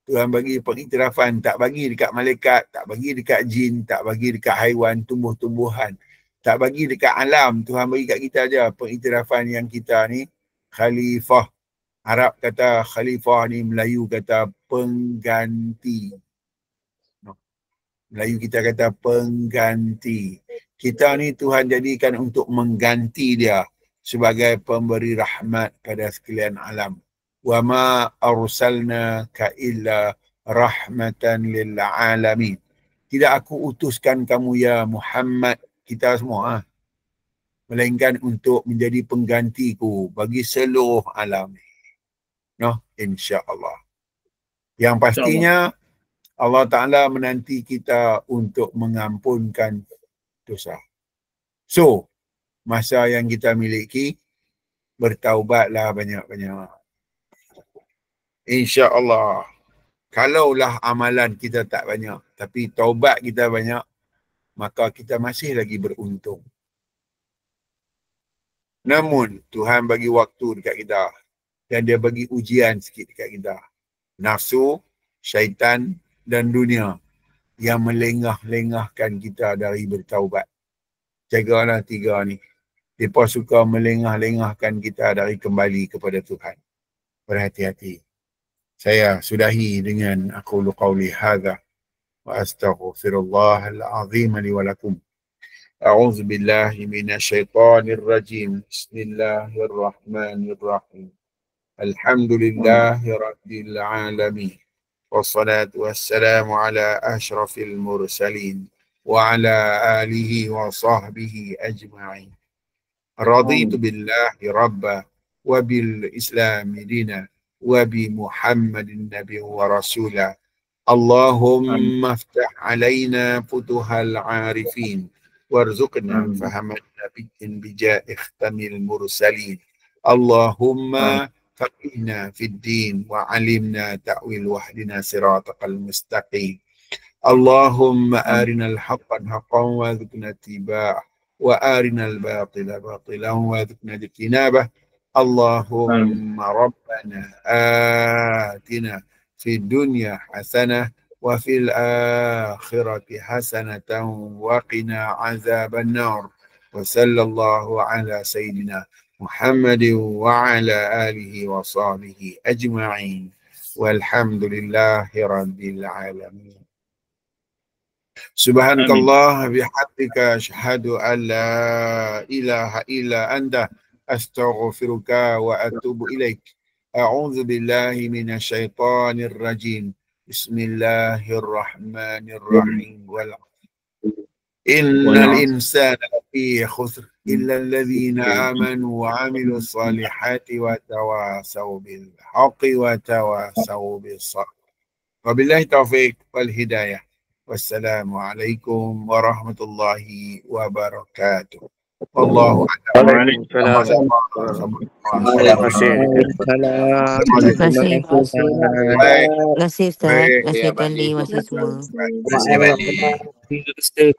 Tuhan bagi pengiktirafan, tak bagi dekat malaikat, tak bagi dekat jin, tak bagi dekat haiwan, tumbuh-tumbuhan. Tak bagi dekat alam, Tuhan bagi kat kita aja pengiktirafan yang kita ni khalifah. Arab kata khalifah ni, Melayu kata pengganti. Melayu kita kata pengganti. Kita ni Tuhan jadikan untuk mengganti dia sebagai pemberi rahmat pada sekalian alam. Wa ma arsalnaka illa rahmatan lil alamin. Tidak aku utuskan kamu ya Muhammad, kita semua, melainkan untuk menjadi penggantiku bagi seluruh alam. Insya-Allah. Yang pastinya Allah Ta'ala menanti kita untuk mengampunkan dosa. So, masa yang kita miliki, bertaubatlah banyak-banyak. InsyaAllah. Kalaulah amalan kita tak banyak, tapi taubat kita banyak, maka kita masih lagi beruntung. Namun, Tuhan bagi waktu dekat kita dan dia bagi ujian sikit dekat kita. Nafsu, syaitan dan dunia yang melengah-lengahkan kita dari bertaubat. Jagalah tiga ni. Mereka suka melengah-lengahkan kita dari kembali kepada Tuhan. Berhati-hati. Saya sudahi dengan aqulu qawli hadha wa astaghfirullahal azim li wa lakum. A'udzu billahi minasyaitonir rajim. Bismillahirrahmanirrahim. Alhamdulillahi rabbil alamin. Wassalatu wassalamu ala asyrafil mursalin wa ala alihi wa sahbihi ajma'in. Raditu billahi rabba wa bil islami dina wa bi Muhammadin nabiy wa rasula. Allahumma aftah alaina futuhal arifin warzuqna fahaman nabiyyin bijah ikhtamil mursalin. Allahumma faqihna fid din wa alimna ta'wil wahdina siratal mustaqim. Allahumma arinal haqqan haqqan wa dhukna tiba'ah wa arinal batila batilan wa dhukna ijtinabah. Allahumma rabbana atina fid dunya hasanah wa fil akhirati hasanatan wa qina azaban nar. Wa sallallahu ala sayyidina Muhammadin wa ala alihi wa sahbihi ajma'in. Walhamdulillahi rabbil alamin. Subhanakallah bihamdika asyhadu an la ilaha illa anta astaghfiruka wa atubu ilaik. A'udzu billahi minasyaitonir rajim. Bismillahirrahmanirrahim. Innal insana lafi khusr illa alladhina amanu wa 'amilus salihati wa tawasaw bil haqqi wa tawasaw bis sabr. Wabillahi taufiq wal hidayah. Wassalamualaikum warahmatullahi wabarakatuh. Wallahu a'lam. Terima kasih. Terima kasih Ustaz. Terima kasih Kali. Terima kasih semua. Terima kasih Ustaz.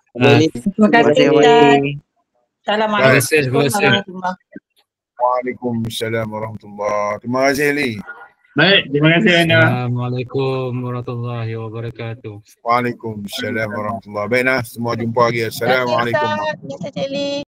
Assalamualaikum warahmatullahi. Waalaikumsalam warahmatullahi. Terima kasih Ali. Baik, terima kasih Ana. Assalamualaikum warahmatullahi wabarakatuh. Waalaikumsalam warahmatullahi. Baiklah, semua jumpa lagi. Assalamualaikum. Terima kasih Ustaz.